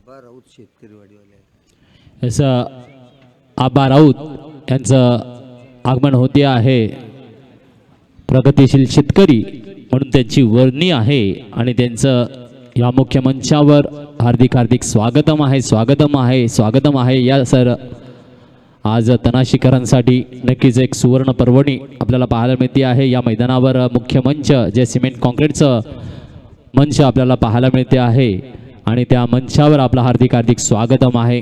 आबा राऊत शेतकरीवाडीवाले असं आबा राऊत यांचं आगमन होते आहे. प्रगतिशील शेतकरी म्हणून त्यांची वर्णी आहे आणि त्यांचं या मुख्य मंचावर हार्दिक हार्दिक स्वागतम आहे, स्वागतम आहे, स्वागतम आहे. या सर आज तनाशीकरांसाठी नक्कीच एक सुवर्ण पर्वणी आपल्याला पाहायला मिळते आहे. या मैदानावर मुख्य मंच जे सिमेंट कॉन्क्रीटचं मंच आपल्याला पाहायला मिळते आहे आणि त्या मंचावर आपलं हार्दिक हार्दिक स्वागतम आहे.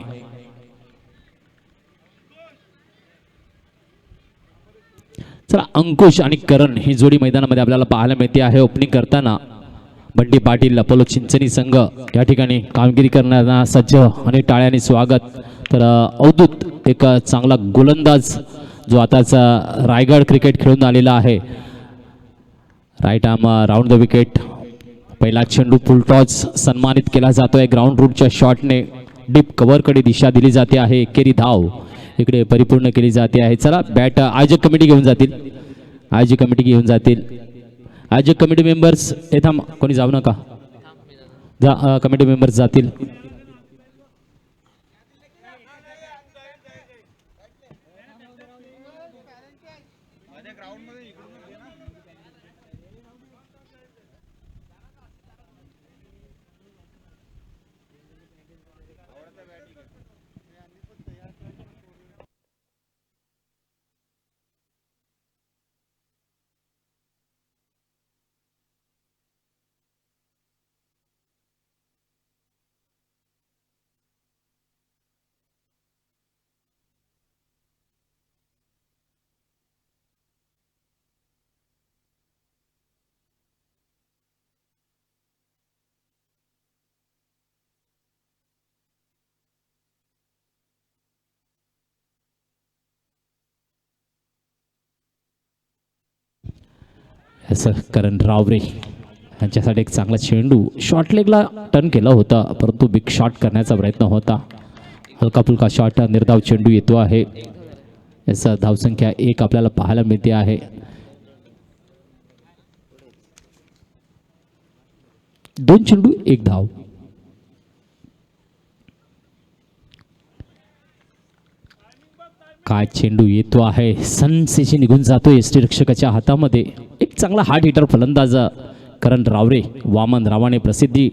चला, अंकुश आणि करण ही जोडी मैदानामध्ये आपल्याला पाहायला मिळते आहे. ओपनिंग करताना बंटी पाटील अपोलो चिंचणी संघ या ठिकाणी कामगिरी करणारा सज्ज आणि टाळ्याने स्वागत. तर अवधूत एक चांगला गोलंदाज जो आताचा रायगड क्रिकेट खेळून आलेला आहे. Right arm round the wicket. पहिला चेंडू फुल टॉस सन्मानित केला जातोय. ग्राउंड रूटच्या शॉटने डीप कव्हरकडे दिशा दिली जाते आहे. एकेरी धाव इकडे परिपूर्ण केली जाते आहे. चला, बॅट आयोजक कमिटी घेऊन जातील, आयोजक कमिटी घेऊन जातील. आयोजक कमिटी मेंबर्स येथा कोणी जाऊ नका, जा कमिटी मेंबर्स जातील. करण रावरे यांच्यासाठी एक चांगला चेंडू शॉर्ट लेगला टर्न केला होता, परंतु बिग शॉट करण्याचा प्रयत्न होता. हलका फुलका शॉट निर्धाव चेंडू येतो आहे. याचा धावसंख्या 1 आपल्याला पाहायला मिळते आहे. दोन चेंडू 1 धाव. काय चेंडू येतो आहे, सनसेशी निघून जातो एसटी रक्षकाच्या हातामध्ये. एक चांगला हार्ड हिटर फलंदाज करण रावरे, वामन रावाने प्रसिद्धी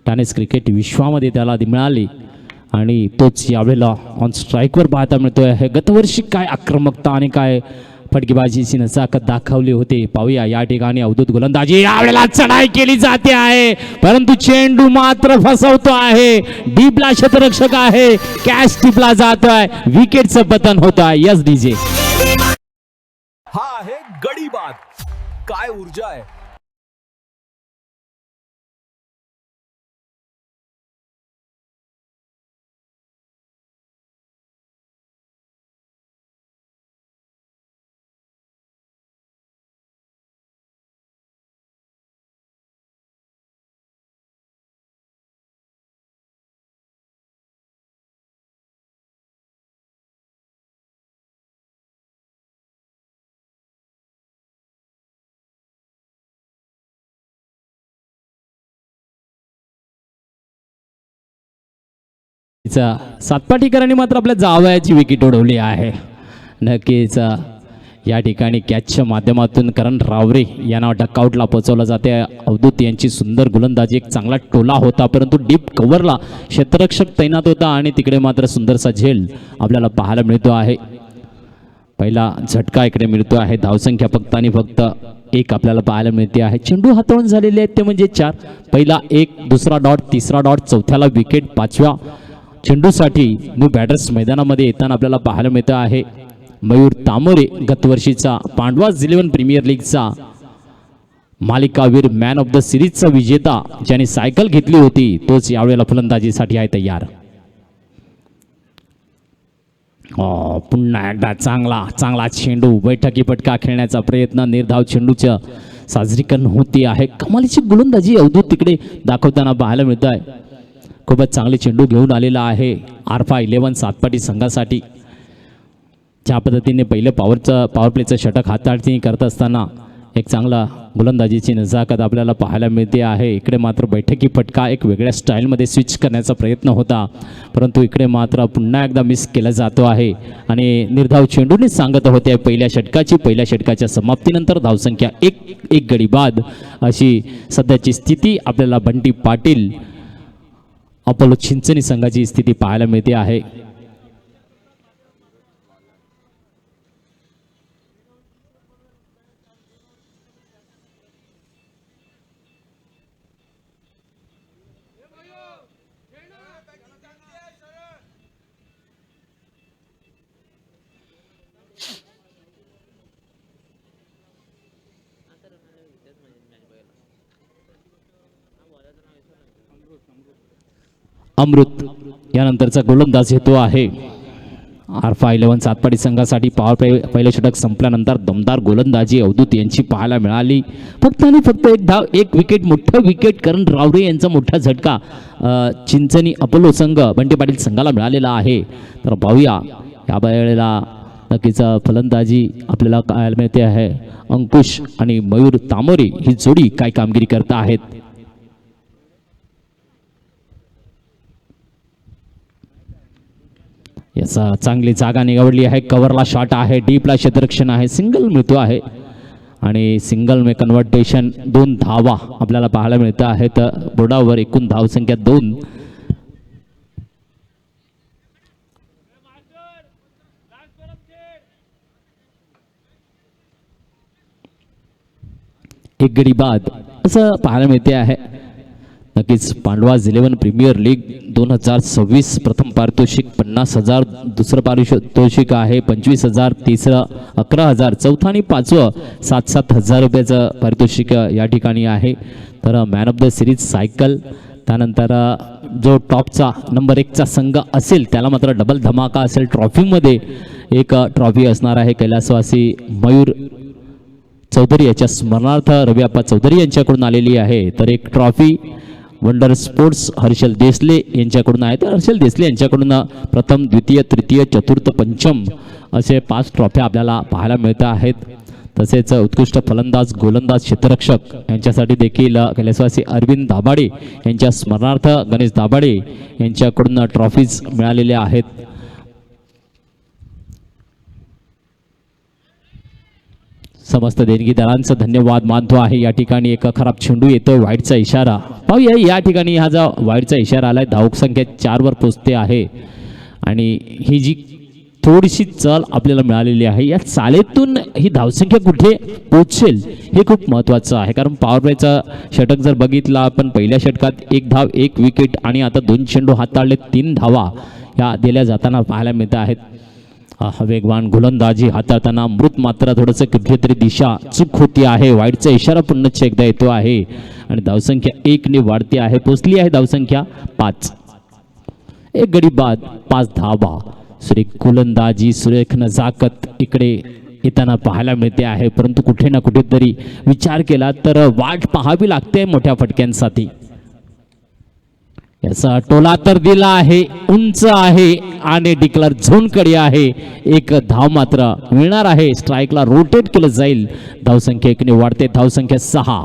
टेनिस क्रिकेट विश्वामध्ये त्याला मिळाली आणि तोच यावेळेला ऑन स्ट्राईकवर पाहता मिळतोय आहे. गतवर्षी काय आक्रमकता आणि काय फटकेबाजीची नजाकत दाखवली होती. पाहूया या ठिकाणी अवधूत गोलंदाजी, यावेळेला चढाई केली जाते आहे परंतु चेंडू मात्र फसवतो आहे. डीपला क्षेत्ररक्षक आहे, कॅच टिपला जातोय, विकेटचं पतन होत आहे. यस डीजे, हा आहे गडी बाद. काय ऊर्जा आहे. सातपाटीकरांनी मात्र आपल्या जावयाची विकेट उडवली आहे. नक्कीच या ठिकाणी कॅचच्या माध्यमातून करण रावरे यांना डकआउटला पोहोचवलं जाते. अवधूत यांची सुंदर गोलंदाजी, एक चांगला टोला होता परंतु डीप कव्हरला क्षेत्ररक्षक तैनात होता आणि तिकडे मात्र सुंदरसा झेल आपल्याला पाहायला मिळतो आहे. पहिला झटका इकडे मिळतो आहे. धावसंख्या फक्त आणि फक्त 1 आपल्याला पाहायला मिळते आहे. चेंडू हाताळून झालेले आहेत ते म्हणजे 4. पहिला 1, दुसरा डॉट, तिसरा डॉट, चौथ्याला विकेट. 5व्या चेंडूसाठी न्यू बॅटर्स मैदानामध्ये येताना आपल्याला पाहायला मिळतं आहे. मयूर तामोरे, गतवर्षीचा पांडवाज 11 प्रीमियर लीगचा मालिकावीर, मॅन ऑफ द सिरीजचा विजेता, ज्याने सायकल घेतली होती, तोच यावेळेला फलंदाजीसाठी आहे तयार. पुन्हा एकदा चांगला चेंडू, बैठकी पटका खेळण्याचा प्रयत्न, निर्धाव चेंडूचं साजरीकरण होती आहे. कमालीची गोलंदाजी अवधूत तिकडे दाखवताना पाहायला मिळत आहे. खूपच चांगले चेंडू घेऊन आलेला आहे आरफा 11 सातपाटी संघासाठी. ज्या पद्धतीने पहिले पॉवर प्लेचं षटक हाताळणी करत असताना एक चांगला गोलंदाजीची नजाकत आपल्याला पाहायला मिळते आहे. इकडे मात्र बैठकी फटका एक वेगळ्या स्टाईलमध्ये स्विच करण्याचा प्रयत्न होता, परंतु इकडे मात्र पुन्हा एकदा मिस केला जातो आहे आणि निर्धाव चेंडूने सांगत होते पहिल्या षटकाच्या समाप्तीनंतर धावसंख्या एक गडी बाद अशी सध्याची स्थिती आपल्याला बंटी पाटील अपोलो चिंचणी संघाची स्थिती पाहायला मिळते आहे. अमृत यानंतरचा गोलंदाज येतो आहे. R511 सातपाडी संघासाठी पॉवर प्ले पहिलं षटक संपल्यानंतर दमदार गोलंदाजी अवधूत यांची पाहायला मिळाली. फक्त आणि फक्त एक धाव, एक विकेट, मोठं विकेट करण रावरे यांचा मोठा झटका चिंचणी अपोलो संघ बंटी पाटील संघाला मिळालेला आहे. तर पाहूया या वेळेला नक्कीच फलंदाजी आपल्याला पाहायला मिळते आहे. अंकुश आणि मयूर तामोरे ही जोडी काय कामगिरी करत आहेत. याचा चांगली जागा निवडली आहे. कव्हरला शॉट आहे, डीपला क्षेत्ररक्षण आहे, सिंगल मिळतो आहे आणि सिंगल में कन्व्हर्टेशन 2 धावा आपल्याला पाहायला मिळतं आहे. तर बोर्डावर एकूण धावसंख्या 2. एक गडी बाद असं पाहायला मिळते आहे. नक्कीच पांडवाज 11 प्रीमियर लीग 2026 प्रथम पारितोषिक 50,000, दुसरं पारितोषिक आहे 25,000, तिसरं 11,000, चौथं आणि पाचवं 7,000 रुपयाचं पारितोषिक या ठिकाणी आहे. तर man of the series cycle, त्यानंतर जो टॉपचा नंबर 1चा संघ असेल त्याला मात्र डबल धमाका असेल. ट्रॉफीमध्ये एक ट्रॉफी असणार आहे. कैलासवासी मयूर चौधरी याच्या स्मरणार्थ रविआप्पा चौधरी यांच्याकडून आलेली आहे. तर एक trophy wonder sports Harshal Desale यांच्याकडून आहे. तर हर्षल देसले यांच्याकडून प्रथम, द्वितीय, तृतीय, चतुर्थ, पंचम असे 5 ट्रॉफ्या आपल्याला पाहायला मिळत आहेत. तसेच उत्कृष्ट फलंदाज, गोलंदाज, क्षेत्ररक्षक यांच्यासाठी देखील कैलासवासी अरविंद दाभाडे यांच्या स्मरणार्थ गणेश दाभाडे यांच्याकडून ट्रॉफीज मिळालेल्या आहेत. समस्त देणगीदारांचं धन्यवाद मानतो आहे. या ठिकाणी एक खराब चेंडू येतोय, वाईटचा इशारा पाहूया. या ठिकाणी हा जो वाईटचा इशारा आलाय, धावसंख्या 4 वर पोचते आहे आणि ही जी थोडीशी चल आपल्याला मिळालेली आहे, या चालेतून ही धावसंख्या कुठे पोचेल हे खूप महत्त्वाचं आहे. कारण पॉवर प्लेचा षटक जर बघितला आपण, पहिल्या षटकात 1 धाव 1 विकेट आणि आता 2 चेंडू हाताळले, 3 धावा या दिल्या जाताना पाहायला मिळत आहेत. वेगवान गोलंदाजी हाताळताना अमृत मात्र थोडंसं कुठेतरी दिशा चूक होती आहे. वाईटचा इशारा पुन्हा एकदा येतो आहे आणि धावसंख्या 1 ने वाढते आहे. पोचली आहे धावसंख्या 5. एक गडी बाद, 5 धावा. सुरेख गोलंदाजी, सुरेख नजाकत इकडे येताना पाहायला मिळते आहे. परंतु कुठे ना कुठेतरी विचार केला तर वाट पाहावी लागते मोठ्या फटक्यांसाठी. याचा टोला तर दिला आहे, उंच आहे आणि डिक्लर झोनकडे आहे. एक धाव मात्र मिळणार आहे. स्ट्राईकला रोटेट केलं जाईल. धावसंख्या 1 ने वाढते. धावसंख्या 6.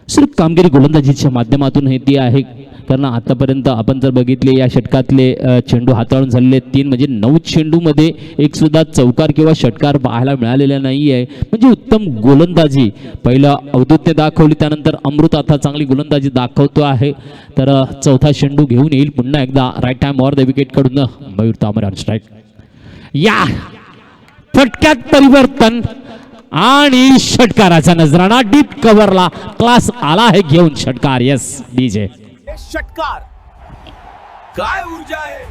सिर्फ कामगिरी गोलंदाजीच्या माध्यमातून हे ती आहे. कारण आतापर्यंत आपण जर बघितले या षटकातले चेंडू हाताळून झालेले 3 म्हणजे 9 चेंडूमध्ये एक सुद्धा चौकार किंवा षटकार पाहायला मिळालेला नाही आहे. म्हणजे उत्तम गोलंदाजी पहिला अवधूतने दाखवली, त्यानंतर अमृत आता चांगली गोलंदाजी दाखवतो आहे. तर चौथा चेंडू घेऊन येईल पुन्हा एकदा right time or the wicket कडून मयूर तामरे ऑन स्ट्राईक. या फटक्यात परिवर्तन आणि षटकाराचा नजराणा डीप कव्हरला क्लास आला आहे घेऊन षटकार. यस डीजे षटकार, काय ऊर्जा आहे.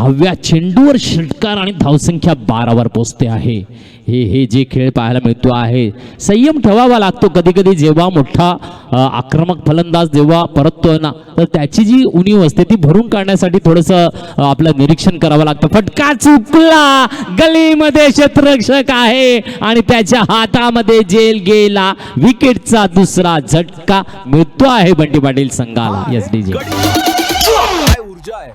हव्या चेंडूवर षटकार आणि धावसंख्या 12वर पोचते आहे. हे जे खेळ पाहायला मिळतो आहे. संयम ठेवावा लागतो कधी कधी जेव्हा मोठा आक्रमक फलंदाज जेव्हा परततोय ना, तर त्याची जी उणीव असते ती भरून काढण्यासाठी थोडंसं आपलं निरीक्षण करावं लागतं. फटका चुकला, गलीमध्ये क्षेत्ररक्षक आहे आणि त्याच्या हातामध्ये जेल गेला. विकेटचा दुसरा झटका मिळतो आहे बंटी पाटील संघाला. एस डी जे काय ऊर्जा आहे.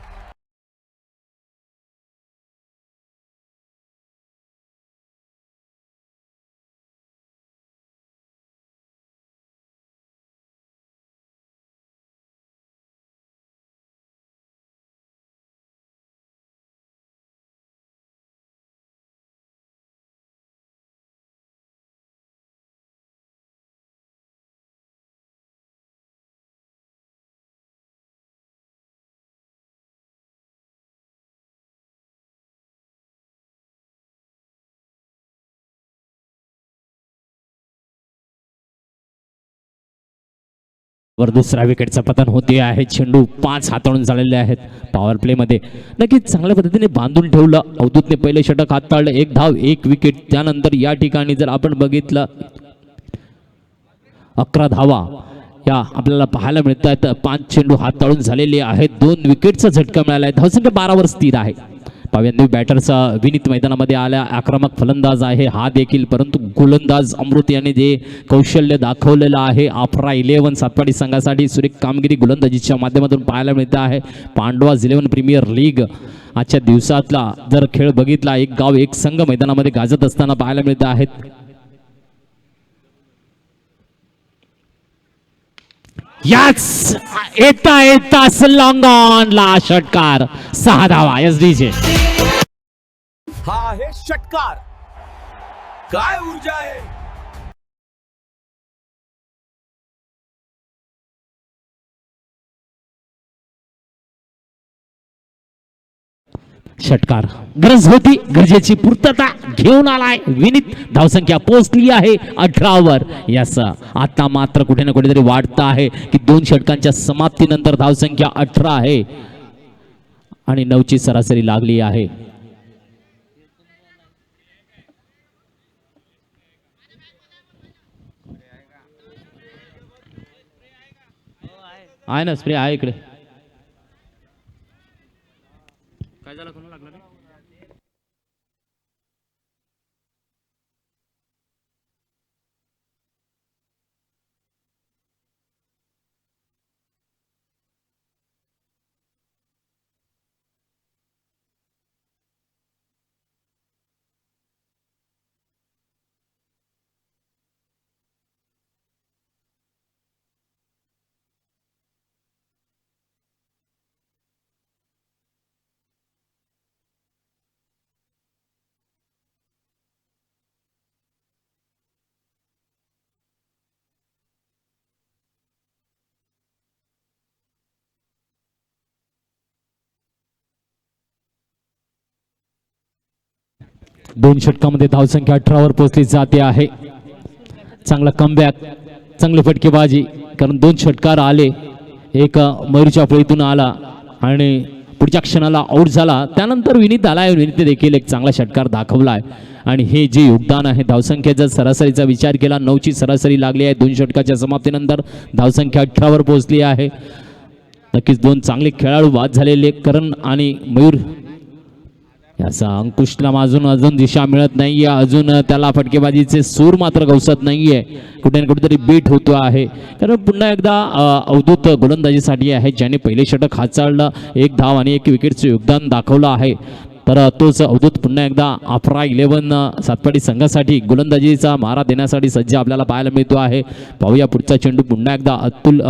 वर दुसरा विकेटचा पतन होते आहे. चेंडू 5 हाताळून झालेले आहेत. पॉवर प्ले मध्ये नक्कीच चांगल्या पद्धतीने बांधून ठेवलं. अवधूतने पहिले षटक हाताळलं. 1 धाव 1 विकेट. त्यानंतर या ठिकाणी जर आपण बघितलं 11 धावा या आपल्याला पाहायला मिळत आहेत. 5 चेंडू हाताळून झालेले आहेत. 2 विकेटचा झटका मिळाला आहे. धावसंख्या 12वर स्थिर आहे. पाव्यांनी बॅटरचा विनीत मैदानामध्ये आल्या. आक्रमक फलंदाज आहे हा देखील, परंतु गोलंदाज अमृत याने जे कौशल्य दाखवलेलं आहे आफ्रा 11 सातपाडी संघासाठी सुरेख कामगिरी गोलंदाजीच्या माध्यमातून पाहायला मिळते आहे. पांडवाज 11 प्रीमियर लीग आजच्या दिवसातला जर खेळ बघितला, एक गाव एक संघ मैदानामध्ये गाजत असताना पाहायला मिळते आहेत. याच येता लॉंग ऑनला षटकार 6 धावा. एस डी जे हा आहे षटकार. काय ऊर्जा आहे. षटकार गरज होती, गरजेची पूर्तता घेऊन आलाय विनीत. धावसंख्या पोहोचली आहे 18वर. यास आता मात्र कुठे ना कुठेतरी वाढत आहे की 2 षटकांच्या समाप्तीनंतर धावसंख्या 18 आहे आणि 9ची सरासरी लागली आहे. आहे ना स्प्रे आहे इकडे. काय झालं, कोणाला लागलं रे? दोन षटकामध्ये धावसंख्या 18वर पोहोचली जाते आहे. चांगला कमबॅक, चांगली फटकेबाजी, कारण 2 षटकार आले. एक मयूरच्या फळीतून आला आणि पुढच्या क्षणाला आउट झाला. त्यानंतर विनीत आलाय. विनीतने देखील एक चांगला षटकार दाखवलाय आणि हे जे योगदान आहे, धावसंख्येचा सरासरीचा विचार केला 9ची सरासरी लागली आहे. 2 षटकाच्या समाप्तीनंतर धावसंख्या 18वर पोहोचली आहे. नक्कीच 2 चांगले खेळाडू बाद झालेले करण आणि मयूर. याचा अंकुशला अजून दिशा मिळत नाहीये. अजून त्याला फटकेबाजीचे सूर मात्र गवसत नाहीये. कुठे ना कुठेतरी बीट होतो आहे. कारण पुन्हा एकदा अवधूत गोलंदाजीसाठी आहे, ज्याने पहिले षटक हाताळलं. 1 धाव आणि 1 विकेटचे योगदान दाखवलं आहे. तर तोच अवधूत पुन्हा एकदा आफ्रा 11 सातपाडी संघासाठी गोलंदाजीचा मारा देण्यासाठी सज्ज आपल्याला पाहायला मिळतो आहे. पाहूया पुढचा चेंडू पुन्हा एकदा अतुल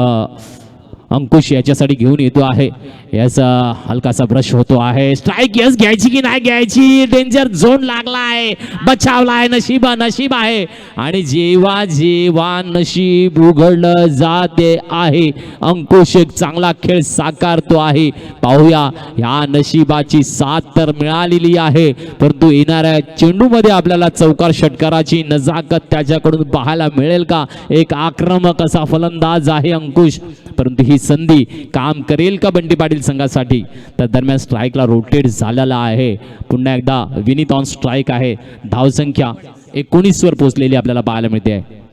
अंकुश याच्यासाठी घेऊन येतो आहे. याचा हलकासा ब्रश होतो आहे. स्ट्राईक यस घ्यायची की नाही घ्यायची, डेंजर झोन लागलाय, बचावलाय. नशीब आहे आणि जेव्हा जेव्हा नशीब उघडलं जाते आहे, अंकुश एक चांगला खेळ साकारतो आहे. पाहूया, ह्या नशिबाची साथ तर मिळालेली आहे, परंतु येणाऱ्या चेंडूमध्ये आपल्याला चौकार षटकाराची नजाकत त्याच्याकडून पाहायला मिळेल का? एक आक्रमक असा फलंदाज आहे अंकुश, परंतु ही ही संधी काम करेल का बंटी पाटील संघासाठी. तर दरम्यान स्ट्राईकला रोटेट झालेला आहे. पुन्हा एकदा विनीत ऑन स्ट्राईक आहे. धावसंख्या 19 वर पोहोचलेली आपल्याला पाहायला मिळते आहे.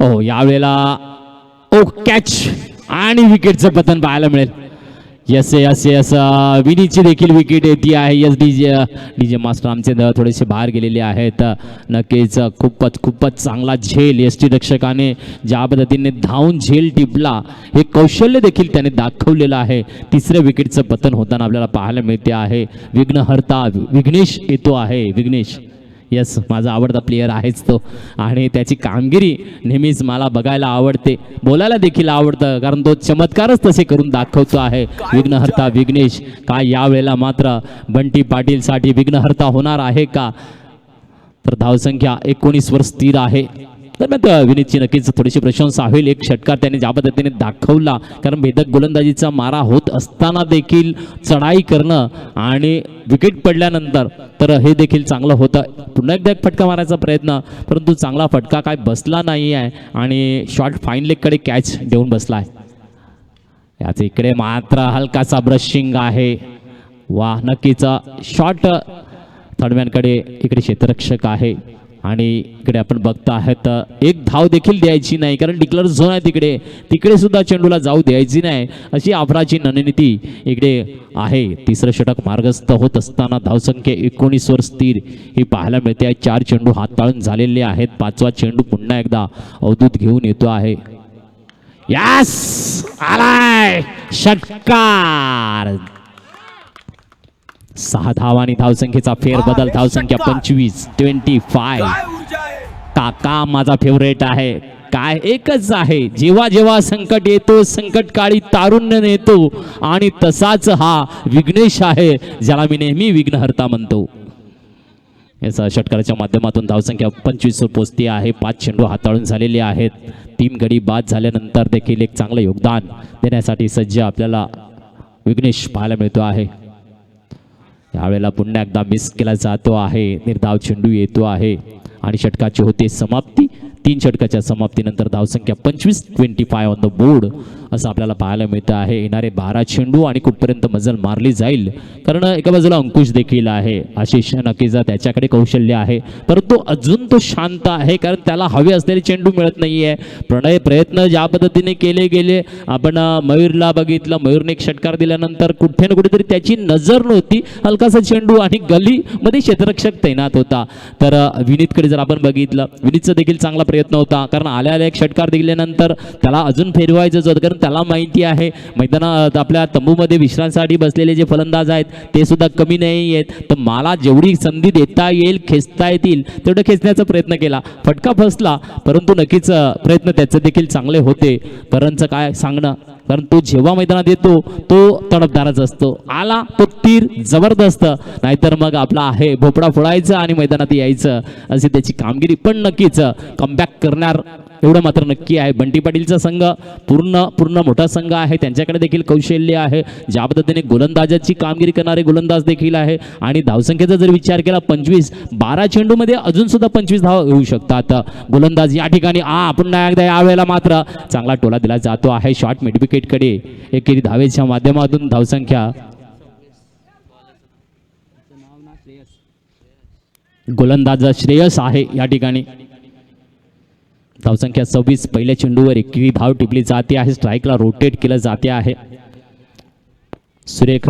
ओ यावेळेला ओ कॅच आणि विकेटचं पतन पाहायला मिळेल. यस यस यस विनीची देखील विकेट येते आहे. यस डीजे मास्टर आमचे थोडेसे बाहेर गेलेले आहेत. नक्कीच खूपच चांगला झेल यष्टी रक्षकाने ज्या पद्धतीने धावून झेल टिपला हे कौशल्य देखील त्याने दाखवलेलं आहे. तिसऱ्या विकेटचं पतन होताना आपल्याला पाहायला मिळते आहे. विघ्नहर्ता विघ्नेश येतो आहे. विघ्नेश यस माझा आवडता प्लेयर आहेच तो आणि त्याची कामगिरी नेहमीच मला बघायला आवडते, बोलायला देखील आवडतं, कारण तो चमत्कारच तसे करून दाखवतो आहे. विघ्नहर्ता विघ्नेश काय यावेळेला मात्र बंटी पाटीलसाठी विघ्नहर्ता होणार आहे का. तर धावसंख्या 19 वर स्थिर आहे. दरम्यान विनीतची नक्कीच थोडीशी प्रशंसा होईल. एक षटकार त्याने ज्या पद्धतीने दाखवला, कारण भेदक गोलंदाजीचा मारा होत असताना देखील चढाई करणं आणि विकेट पडल्यानंतर तर हे देखील चांगलं होतं. पुन्हा एकदा एक फटका मारायचा प्रयत्न, परंतु चांगला फटका काय बसला नाही आहे आणि शॉर्ट फाईन लेगकडे कॅच देऊन बसला आहे. याच इकडे मात्र हलकासा ब्रशिंग आहे. वा नक्कीच शॉर्ट थर्डमॅनकडे इकडे क्षेत्ररक्षक आहे आणि इकडे आपण बघता आहेत एक धाव देखील द्यायची नाही, कारण डिक्लेअर झोन आहे तिकडे सुद्धा चेंडूला जाऊ द्यायची नाही अशी आफराची रणनीती इकडे आहे. तिसरं षटक मार्गस्थ होत असताना धावसंख्या 19 वर स्थिर ही पाहायला मिळते आहे. 4 चेंडू हाताळून झालेले आहेत. 5वा चेंडू पुन्हा एकदा अवधूत घेऊन येतो आहे. यस आलाय षटकार. 6 धाव आणि धावसंख्येचा फेरबदल. धावसंख्या 25 काय ऊर्जा आहे. काका माझा फेवरेट आहे. काय एकच आहे, जेव्हा जेव्हा संकट येतो संकटकाळी तारुण्य नेतो आणि तसाच हा विघ्नेश आहे ज्याला मी नेहमी विघ्नहर्ता म्हणतो. याचा षटकाराच्या माध्यमातून धावसंख्या 25 वर पोहोचते आहे. 5 चेंडू हाताळून झालेले आहेत. 3 गडी बाद झाल्यानंतर देखील एक चांगलं योगदान देण्यासाठी सज्ज आपल्याला विघ्नेश पाहायला मिळतो आहे. यावेळेला पुन्हा एकदा मिस केला जातो आहे. निर्धाव चेंडू येतो आहे आणि षटकाची होते समाप्ती. 3 षटकाच्या समाप्तीनंतर धावसंख्या 25 ऑन द बोर्ड असं आपल्याला पाहायला मिळतं आहे. येणारे 12 चेंडू आणि कुठपर्यंत मजल मारली जाईल, कारण एका बाजूला अंकुश देखील आहे. आशिष नक्कीच त्याच्याकडे कौशल्य आहे, परंतु अजून तो शांत आहे, कारण त्याला हवे असलेले चेंडू मिळत नाही आहे. प्रयत्न ज्या पद्धतीने केले गेले, आपण मयूरला बघितलं, मयूरने एक षटकार दिल्यानंतर कुठे ना कुठेतरी त्याची नजर नव्हती. हलकासा चेंडू आणि गलीमध्ये क्षेत्ररक्षक तैनात होता. तर विनीतकडे जर आपण बघितलं, विनीतचा देखील चांगला प्रयत्न होता, कारण आल्या एक षटकार दिल्यानंतर त्याला अजून फेरवायचंच होतं, कारण त्याला माहिती आहे मैदानात आपल्या तंबूमध्ये विश्रांतीसाठी बसलेले जे फलंदाज आहेत ते सुद्धा कमी नाही आहेत. तर मला जेवढी संधी देता येईल, खेचता येतील तेवढं खेचण्याचा प्रयत्न केला. फटका फसला, परंतु नक्कीच प्रयत्न त्याचे देखील चांगले होते. करणचं काय सांगणं, कारण तो जेव्हा मैदानात येतो तो तडफदारच असतो. आला तो तीर जबरदस्त, नाहीतर मग आपला आहे भोपळा फोडायचा आणि मैदानात यायचं अशी त्याची कामगिरी. पण नक्कीच कमबॅक करणार एवढं मात्र नक्की आहे. बंटी पाटीलचा संघ पूर्ण मोठा संघ आहे, त्यांच्याकडे देखील कौशल्य आहे. ज्या पद्धतीने गोलंदाजाची कामगिरी करणारे गोलंदाज देखील आहे आणि धावसंख्येचा जर विचार केला 25, 12 चेंडूमध्ये अजून सुद्धा 25 धाव येऊ शकतात. गोलंदाज या ठिकाणी पुन्हा एकदा यावेळेला मात्र चांगला टोला दिला जातो आहे शॉर्ट मिड विकेटकडे. एकेरी धावेच्या माध्यमातून धावसंख्या गोलंदाज श्रेयस आहे या ठिकाणी. धावसंख्या 26. पहिल्या चेंडूवर एकेरी धाव टिपली जाते आहे. स्ट्राईकला रोटेट केलं जाते आहे. सुरेख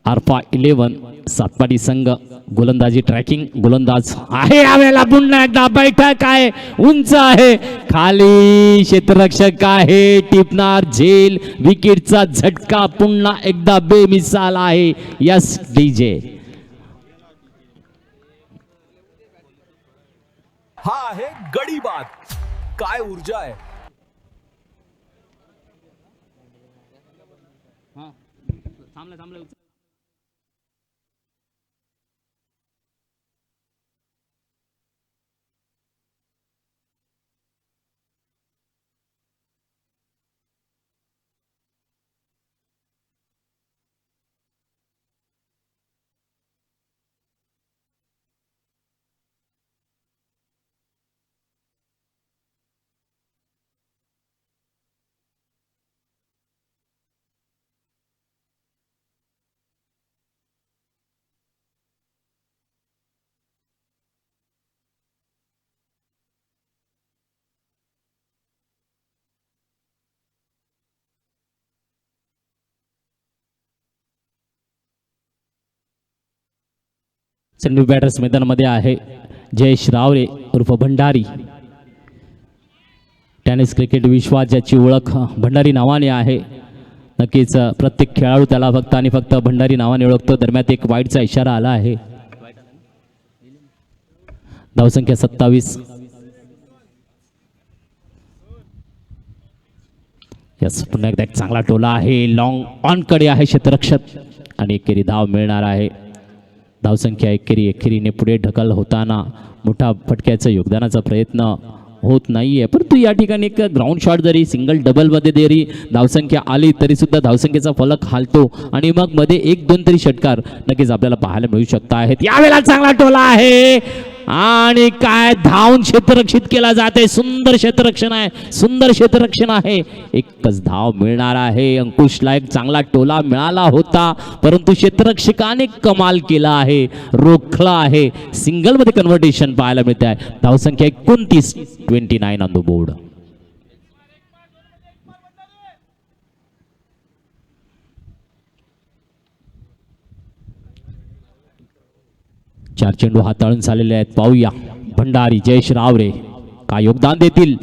आर्फा 11 सातपाटी संघ. गोलंदाजी ट्रॅकिंग गोलंदाज आहे. यावेळेला पुन्हा एकदा बैठक आहे, उंच आहे, खाली क्षेत्ररक्षक आहे, टिपणार झेल, विकेटचा झटका पुन्हा एकदा बेमिसाल आहे. Yes DJ. हा आहे गडी बाद. काय ऊर्जा आहे. चेंडू बॅटर्स मैदानामध्ये आहे जयेश रावरे उर्फ भंडारी. टेनिस क्रिकेट विश्वात ज्याची ओळख भंडारी नावाने आहे. नक्कीच प्रत्येक खेळाडू त्याला फक्त आणि फक्त भंडारी नावाने ओळखतो. दरम्यान एक वाईटचा इशारा आला आहे. धावसंख्या 27. यस, पुन्हा एकदा एक चांगला टोला आहे. लॉंग ऑन कडे आहे क्षेत्ररक्षक आणि एकेरी धाव मिळणार आहे. धावसंख्या एकेरीने पुढे ढकल होताना मोठा फटक्याचं योगदानाचा प्रयत्न होत नाहीये. परंतु या ठिकाणी एक ग्राउंड शॉट जरी सिंगल डबलमध्ये जरी धावसंख्या आली तरी सुद्धा धावसंख्येचा फलक हालतो आणि मग मध्ये 1-2 तरी षटकार नक्कीच आपल्याला पाहायला मिळू शकत आहेत. यावेळेला चांगला टोला आहे आणि काय धावून क्षेत्ररक्षित केला जाते. सुंदर क्षेत्ररक्षण आहे, सुंदर क्षेत्ररक्षण आहे. एकच धाव मिळणार आहे. अंकुशला एक चांगला टोला मिळाला होता परंतु क्षेत्ररक्षकाने कमाल केला आहे, रोखला आहे. सिंगलमध्ये कन्व्हर्टेशन पाहायला मिळत आहे. धावसंख्या 29, 29 ऑन द बोर्ड. चार चेंडू हाताळून झालेले आहेत. पाहूया भंडारी जयेश रावरे काय योगदान देतील.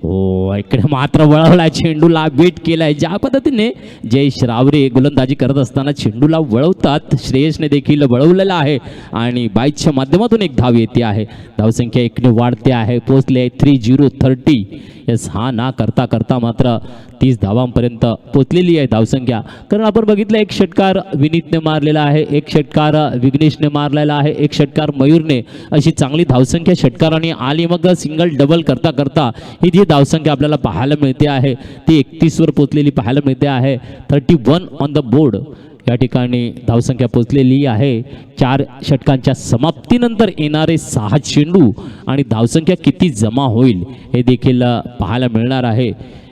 हो, इकडे मात्र वळवलाय, चेंडूला बेट केलाय. ज्या पद्धतीने जयेश रावरे गोलंदाजी करत असताना चेंडूला वळवतात, श्रेयसने देखील वळवलेला आहे आणि बाईच्या माध्यमातून एक धाव येते आहे. धावसंख्या 1ने वाढते आहे, पोचले 30-30. यस, हा ना करता करता मात्र 30 धावांपर्यंत पोचलेली आहे धावसंख्या. कारण आपण बघितलं एक षटकार विनीतने मारलेला आहे, एक षटकार विघ्नेशने मारलेला आहे, एक षटकार मयूरने. अशी चांगली धावसंख्या षटकाराने आली. मग सिंगल डबल करता करता ही जी धावसंख्या आपल्याला पाहायला मिळते आहे ती 31वर पोचलेली पाहायला मिळते आहे. 31 ऑन द बोर्ड या ठिकाणी धावसंख्या पोचलेली आहे. 4 षटकांच्या समाप्तीनंतर येणारे 6 चेंडू आणि धावसंख्या किती जमा होईल हे देखील पाहायला मिळणार आहे.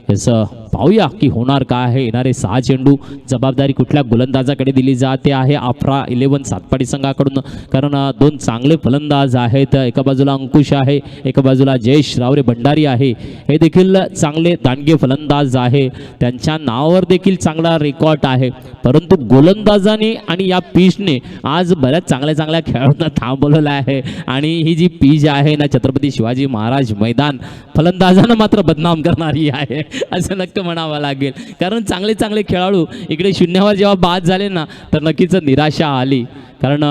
याचं पाहूया की होणार काय आहे. येणारे 6 चेंडू जबाबदारी कुठल्या गोलंदाजाकडे दिली जाते आहे. आफ्रा 11 सातपाडी संघाकडून. कारण 2 चांगले फलंदाज आहेत. एका बाजूला अंकुश आहे, एका बाजूला जयेश रावरे भंडारी आहे. हे देखील चांगले दांडगे फलंदाज आहे, त्यांच्या नावावर देखील चांगला रेकॉर्ड आहे. परंतु गोलंदाजाने आणि या पिचने आज बऱ्याच चांगल्या खेळाडूंना थांबवलेलं आहे. आणि ही जी पिच आहे ना, छत्रपती शिवाजी महाराज मैदान फलंदाजांना मात्र बदनाम करणारी आहे असं नक्की म्हणावं लागेल. कारण चांगले खेळाडू इकडे शून्यावर जेव्हा बाद झाले ना तर नक्कीच निराशा आली. कारण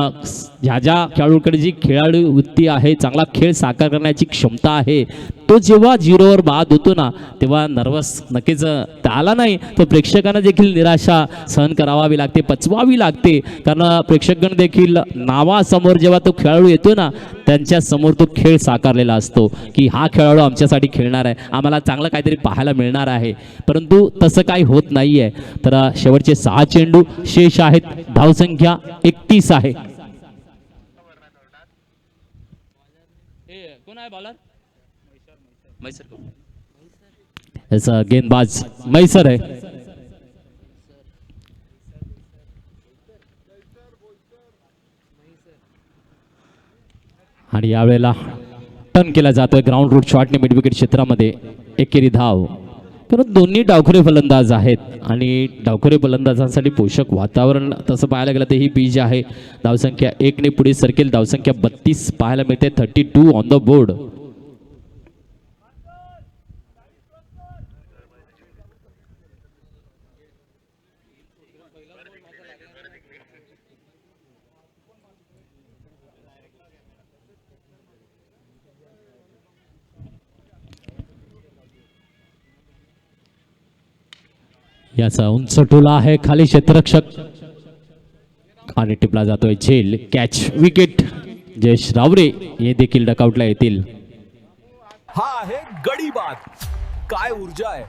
ज्या खेळाडूकडे जी खेळाडू वृत्ती आहे, चांगला खेळ साकार करण्याची क्षमता आहे, तो जेव्हा 0वर बाद होतो ना तेव्हा नर्वस नक्कीच त्याला नाही तर प्रेक्षकांना देखील निराशा सहन करावी लागते, पचवावी लागते. कारण प्रेक्षकगण देखील नावासमोर जेव्हा तो खेळाडू येतो ना त्यांच्या समोर तो खेळ साकारलेला असतो की हा खेळाडू आमच्यासाठी खेळणार आहे, आम्हाला चांगलं काहीतरी पाहायला मिळणार आहे. परंतु तसं काही होत नाही आहे. तर शेवटचे 6 चेंडू शेष आहेत. धावसंख्या 31 आहे. याचा गेंदबाज मैसर आहे. आणि यावेळेला टर्न केला जातोय ग्राउंड रूट शॉटने मिड विकेट क्षेत्रामध्ये. एकेरी धाव. कारण दोन्ही डावखुरे फलंदाज आहेत आणि डावखुरे फलंदाजांसाठी पोषक वातावरण तसं पाहायला गेलं तर ही पिच आहे. धावसंख्या 1ने पुढे सरकेल. धावसंख्या 32 पाहायला मिळते. 32 ऑन द बोर्ड. याचा उंच टोला आहे. खाली क्षेत्ररक्षक आणि टिपला जातोय झेल. Catch wicket. जयेश रावरे हे देखील डकआउटला येतील. हा आहे गडी बाद. काय ऊर्जा आहे.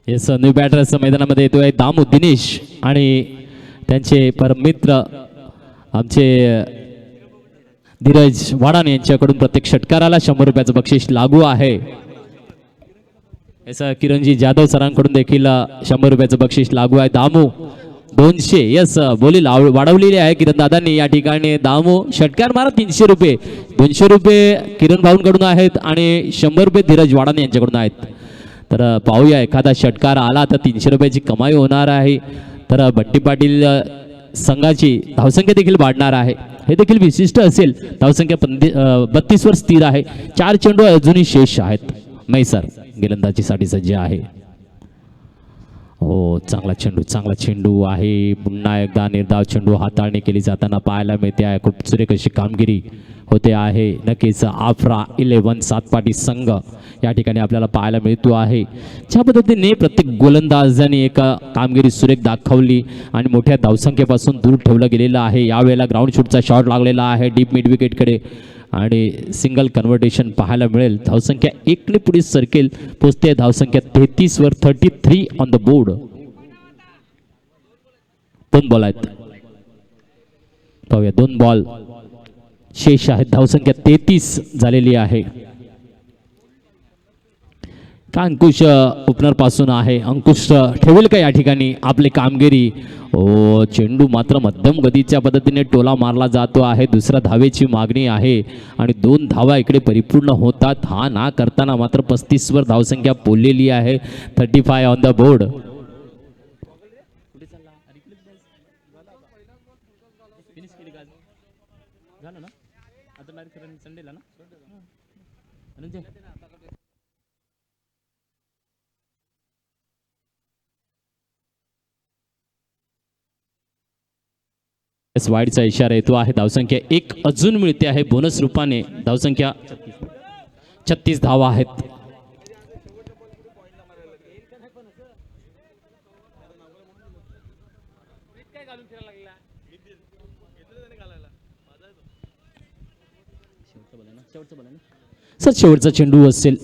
येस, न्यू बॅटर्स मैदानामध्ये येतोय दामू दिनेश आणि त्यांचे परममित्र आमचे धीरज वाडान यांच्याकडून प्रत्येक षटकाराला 100 रुपयाचं बक्षीस लागू आहे. याचं किरणजी जाधव सरांकडून देखील 100 रुपयाचं बक्षीस लागू आहे. दामू 200 यस बोली वाढवलेली आहे किरण दादांनी या ठिकाणी. दामो षटकार मारा 300 रुपये. 200 रुपये किरण भाऊंकडून आहेत आणि 100 रुपये धीरज वाडाने यांच्याकडून आहेत. तर पाहूया एखादा षटकार आला तर 300 रुपयाची कमाई होणार आहे. तर बट्टी पाटील संघाची धावसंख्या देखील वाढणार आहे. हे देखील विशिष्ट असेल. धावसंख्या 32 वर स्थिर आहे. 4 चेंडू अजूनही शेष आहेत. मैसर गोलंदाजीसाठी सज्ज आहे. हो चांगला चेंडू आहे. पुन्हा एकदा निर्धाव चेंडू हाताळणी केली जाताना पाहायला मिळते आहे. खूप सुरेख अशी कामगिरी होते आहे. नक्कीच आफ्रा 11 सातपाटी संघ या ठिकाणी आपल्याला पाहायला मिळतो आहे. ज्या पद्धतीने प्रत्येक गोलंदाजाने एक कामगिरी सुरेख दाखवली आणि मोठ्या धावसंख्येपासून दूर ठेवलं गेलेलं आहे. यावेळेला ग्राउंड शूटचा शॉट लागलेला आहे डीप मिड विकेटकडे आणि सिंगल कन्व्हर्टेशन पाहायला मिळेल. धावसंख्या 1 ने पुढे सरकेल. पोचते धावसंख्या 33 वर. 33 ऑन द बोर्ड. 2 बॉल आहेत. पाहूया 2 बॉल शेष आहेत. धावसंख्या 33 झालेली आहे. का अंकुश ओपनर पासून आहे. अंकुश ठेवेल का या ठिकाणी आपली कामगिरी. ओ चेंडू मात्र मध्यम गतीच्या पद्धतीने टोला मारला जातो आहे. दुसऱ्या धावेची मागणी आहे आणि 2 धावा इकडे परिपूर्ण होतात. हा ना करताना मात्र 35 वर धावसंख्या पोललेली आहे. 35 ऑन द बोर्ड. वाईडचा इशारा येतो आहे. धावसंख्या 1 अजून मिळते आहे बोनस रूपाने. धावसंख्या 36 धावा आहेत. सर शेवटचा चेंडू असेल.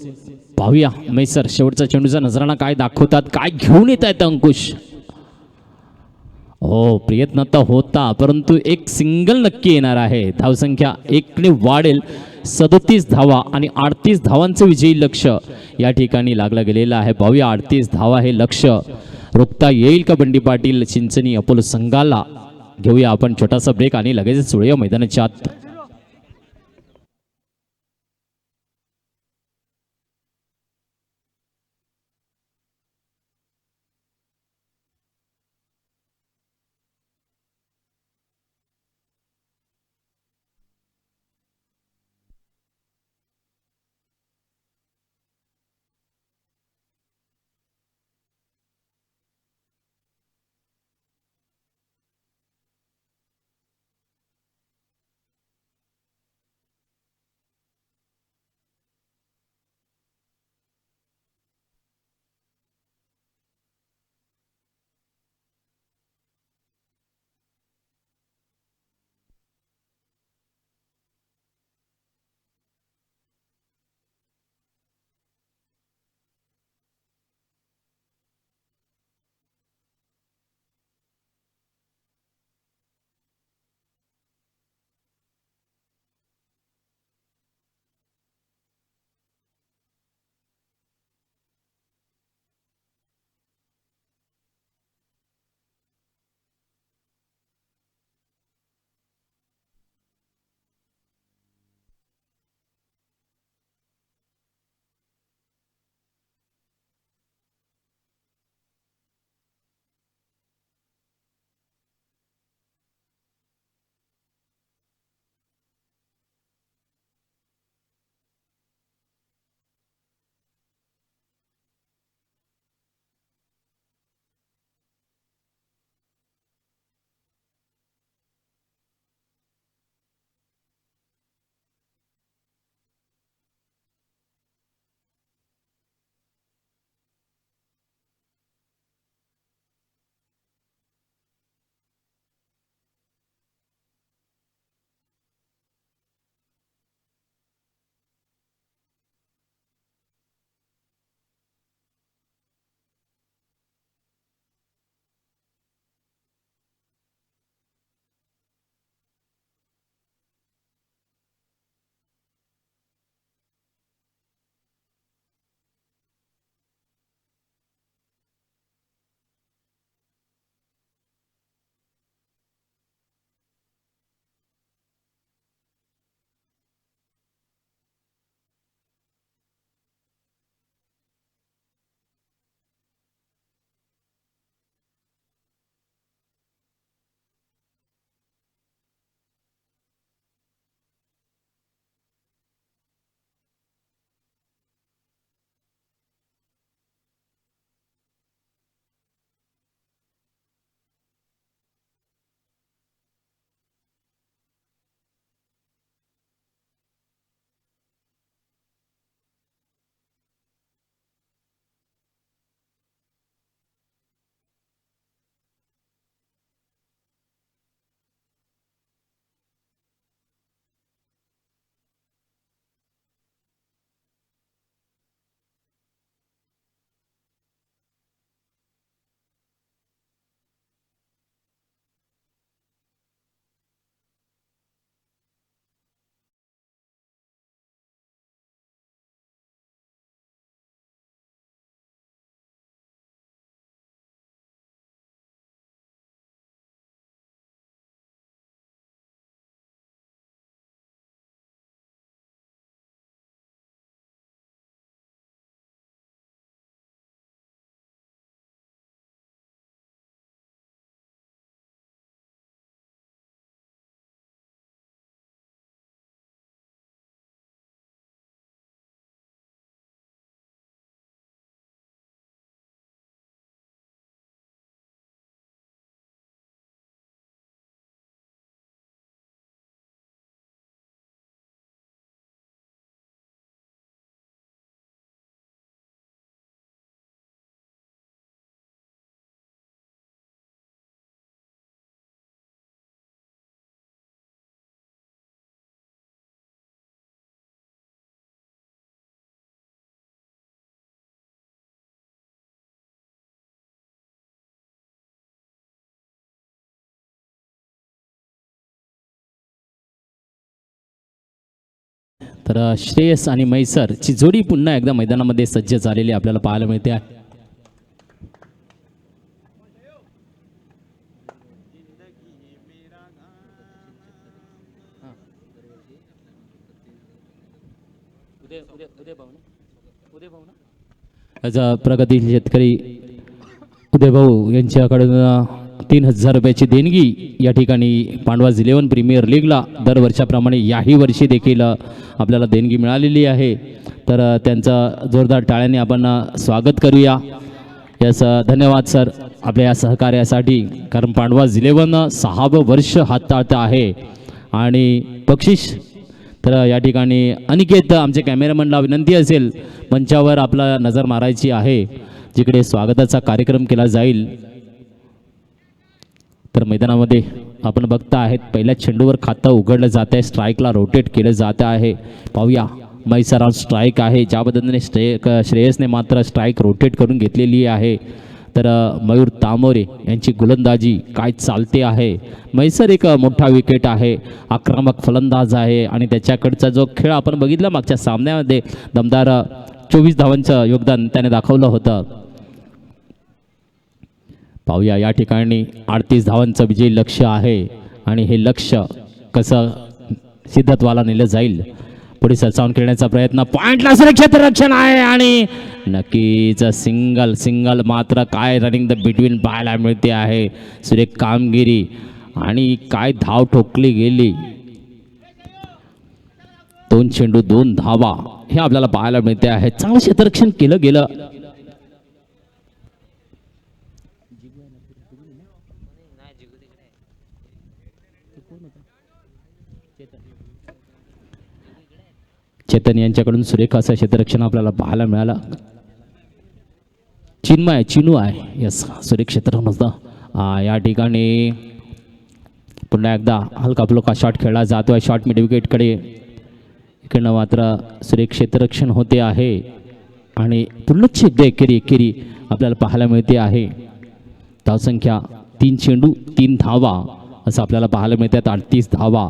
पाहूया मैसर शेवटचा चेंडूचा नजराणा काय दाखवतात. काय घेऊन येत आहेत अंकुश. हो प्रयत्न तर होता परंतु एक सिंगल नक्की येणार आहे. धावसंख्या 1 ने वाढेल. 37 धावा आणि 38 धावांचं विजयी लक्ष या ठिकाणी लागलं गेलेलं आहे. पाहूया 38 धावा हे लक्ष रोखता येईल का बंडी पाटील चिंचणी अपोलो संघाला. घेऊया आपण छोटासा ब्रेक आणि लगेच सोडूया मैदानाच्या आत. तर श्रेयस आणि मैसरची जोडी पुन्हा एकदा मैदानामध्ये सज्ज झालेली आपल्याला पाहायला मिळते आहे. आज प्रगतील शेतकरी उदय भाऊ यांच्याकडून 3,000 रुपयाची देणगी या ठिकाणी पांडवाज 11 प्रीमियर लीगला दरवर्षाप्रमाणे याही वर्षी देखील आपल्याला देणगी मिळालेली आहे. तर त्यांचं जोरदार टाळ्याने आपण स्वागत करूया. यास धन्यवाद सर आपल्या या सहकार्यासाठी. कारण पांडवाज 11 6वं वर्ष हाताळत आहे आणि बक्षीस तर या ठिकाणी अनिकेत आमचे कॅमेरामॅनला विनंती असेल मंचावर आपला नजर मारायची आहे जिकडे स्वागताचा कार्यक्रम केला जाईल. तर मैदानामध्ये आपण बघता आहेत पहिल्या चेंडूवर खातं उघडलं जात आहे, स्ट्राईकला रोटेट केलं जात आहे. पाहूया मैसराव स्ट्राईक आहे ज्या पद्धतीने श्रेयसने मात्र स्ट्राईक रोटेट करून घेतलेली आहे. तर मयूर तामोरे यांची गोलंदाजी काय चालते आहे. मैसर एक मोठा विकेट आहे, आक्रमक फलंदाज आहे आणि त्याच्याकडचा जो खेळ आपण बघितला मागच्या सामन्यामध्ये दमदार 24 धावांचं योगदान त्याने दाखवलं होतं. पाहूया या ठिकाणी 38 धावांचं विजयी लक्ष्य आहे आणि हे लक्ष्य कसं सिद्धत्वाला नेलं जाईल. पुढे सरसावून खेळण्याचा प्रयत्न, पॉइंटला सुरक्षित रक्षण आहे आणि नक्कीच सिंगल मात्र काय रनिंग द बिटवीन पाहायला मिळते आहे. सुरेख कामगिरी आणि काय धाव ठोकली गेली. 2 चेंडू 2 धावा हे आपल्याला पाहायला मिळते आहे. चांगलं क्षेत्ररक्षण केलं गेलं. चेतन यांच्याकडून सुरेख असं क्षेत्ररक्षण आपल्याला पाहायला मिळालं. चिनू आहे यस सुरेख क्षेत्र नसतं. या ठिकाणी पुन्हा एकदा हलका फुलका शॉट खेळला जातो आहे. शॉट मिड विकेटकडे इकडनं मात्र सुरेख क्षेत्ररक्षण होते आहे आणि पुन्हा एकदा एकेरी आपल्याला पाहायला मिळते आहे. धावसंख्या 3 चेंडू 3 धावा असं आपल्याला पाहायला मिळतात. 38 धावा.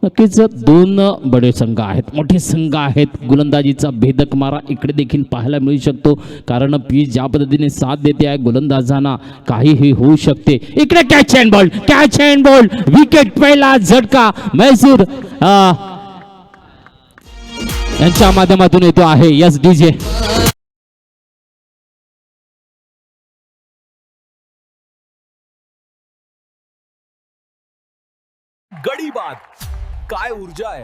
नक्कीच 2 बडे संघ आहेत, मोठे संघ आहेत. गोलंदाजीचा भेदक मारा इकडे देखील पाहायला मिळू शकतो कारण पीच ज्या पद्धतीने साथ देते आहे गोलंदाजांना काहीही होऊ शकते. इकडे कॅच अँड बॉल विकेट पहिला झटका मैसूर यांच्या माध्यमातून येतो आहे. यस डीजे गडी बाद काय ऊर्जा आहे.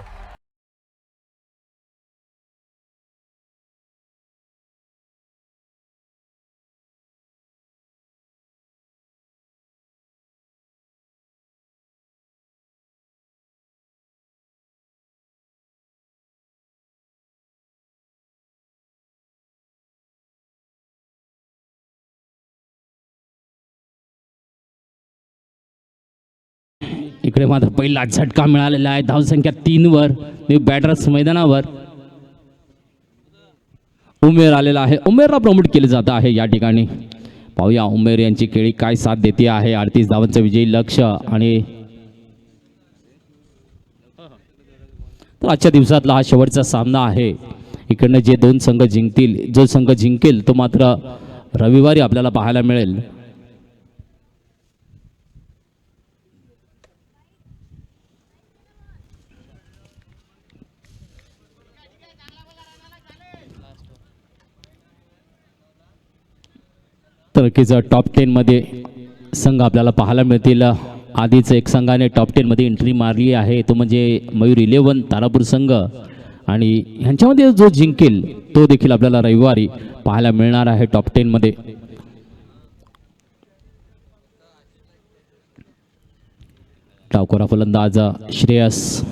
इकडे मात्र पहिला झटका मिळालेला आहे. धावसंख्या 3 वर बॅटर्स मैदानावर. उमेर आलेला आहे, उमेरला प्रमोट केलं जात आहे या ठिकाणी. पाहूया उमेर यांची खेळी काय साथ देते आहे. 38 धावांचं विजयी लक्ष्य आणि तर आजच्या दिवसातला हा शेवटचा सामना आहे. इकडनं जे 2 संघ जिंकतील, जो संघ जिंकेल तो मात्र रविवारी आपल्याला पाहायला मिळेल. तर नक्कीच टॉप 10 मध्ये संघ आपल्याला पाहायला मिळतील. आधीच एक संघाने टॉप 10 मध्ये एंट्री मारली आहे तो म्हणजे मयूर 11 तारापूर संघ आणि ह्यांच्यामध्ये जो जिंकेल तो देखील आपल्याला रविवारी पाहायला मिळणार आहे टॉप 10 मध्ये. डावखोरा फलंदाज श्रेयस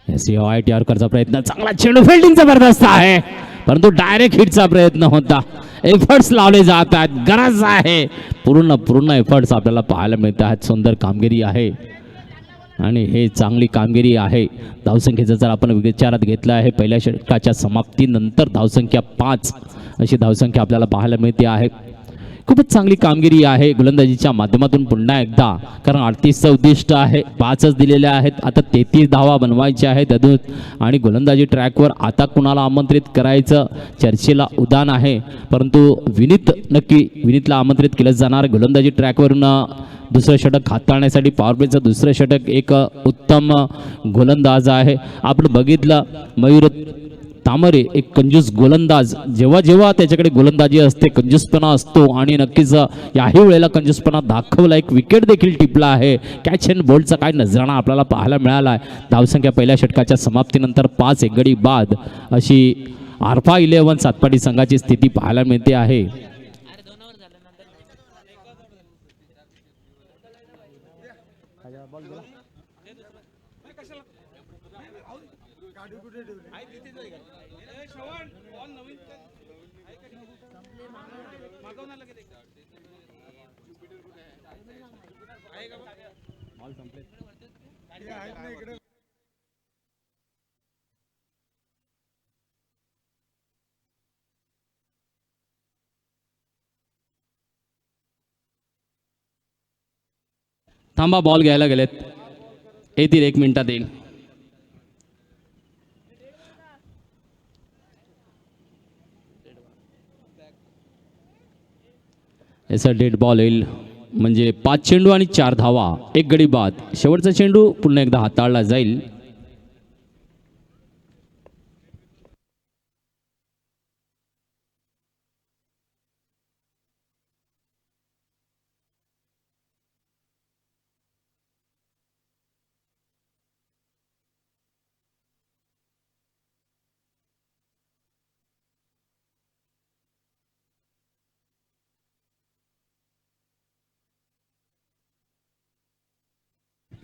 ITR करचा प्रयत्न, चांगला चेंडू फिल्डिंग जबरदस्त आहे परंतु डायरेक्ट हिटचा प्रयत्न होता. एफर्ट्स लावले जात आहेत, गरज आहे पूर्ण एफर्ट्स आपल्याला पाहायला मिळत आहेत. सुंदर कामगिरी आहे आणि हे चांगली कामगिरी आहे. धावसंख्येचा जर आपण विचारात घेतला आहे पहिल्या षटकाच्या समाप्तीनंतर धावसंख्या 5 अशी धावसंख्या आपल्याला पाहायला मिळते आहे. खूपच चांगली कामगिरी आहे गोलंदाजीच्या माध्यमातून पुन्हा एकदा, कारण 38चं उद्दिष्ट आहे, 5च दिलेल्या आहेत, आता 33 धावा बनवायच्या आहेत अजून. आणि गोलंदाजी ट्रॅकवर आता कुणाला आमंत्रित करायचं चर्चेला उदान आहे, परंतु विनीतला आमंत्रित केलं जाणार. गोलंदाजी ट्रॅकवरून दुसरं षटक हाताळण्यासाठी पॉवर प्लेचं दुसरं षटक एक उत्तम गोलंदाज आहे. आपण बघितलं मयूर तामरे एक कंजूस गोलंदाज, जेव्हा त्याच्याकडे गोलंदाजी असते कंजूसपणा असतो, आणि नक्कीच याही वेळेला कंजूसपणा दाखवला. एक विकेट देखील टिपला आहे. कॅच अँड बोल्डचा काय नजराणा आपल्याला पाहायला मिळाला आहे. धावसंख्या पहिल्या षटकाच्या समाप्तीनंतर 5 एक गडी बाद अशी आरफा 11 सातपाटी संघाची स्थिती पाहायला मिळते आहे. थांबा, बॉल घ्यायला गेलेत, येतील 1 मिनिटात येईल. याचा डेड बॉल येईल, म्हणजे 5 चेंडू आणि 4 धावा, 1 गडी बाद. शेवटचा चेंडू पुन्हा एकदा हाताळला जाईल.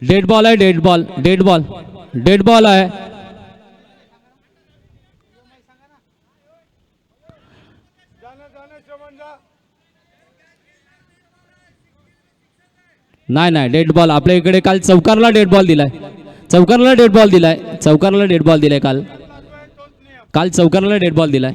डेड बॉल आहे, डेड बॉल आहे. नाही, डेड बॉल आपल्या इकडे काल चौकारला डेड बॉल दिलाय, चौकारला डेड बॉल दिलाय काल चौकारला डेड बॉल दिलाय.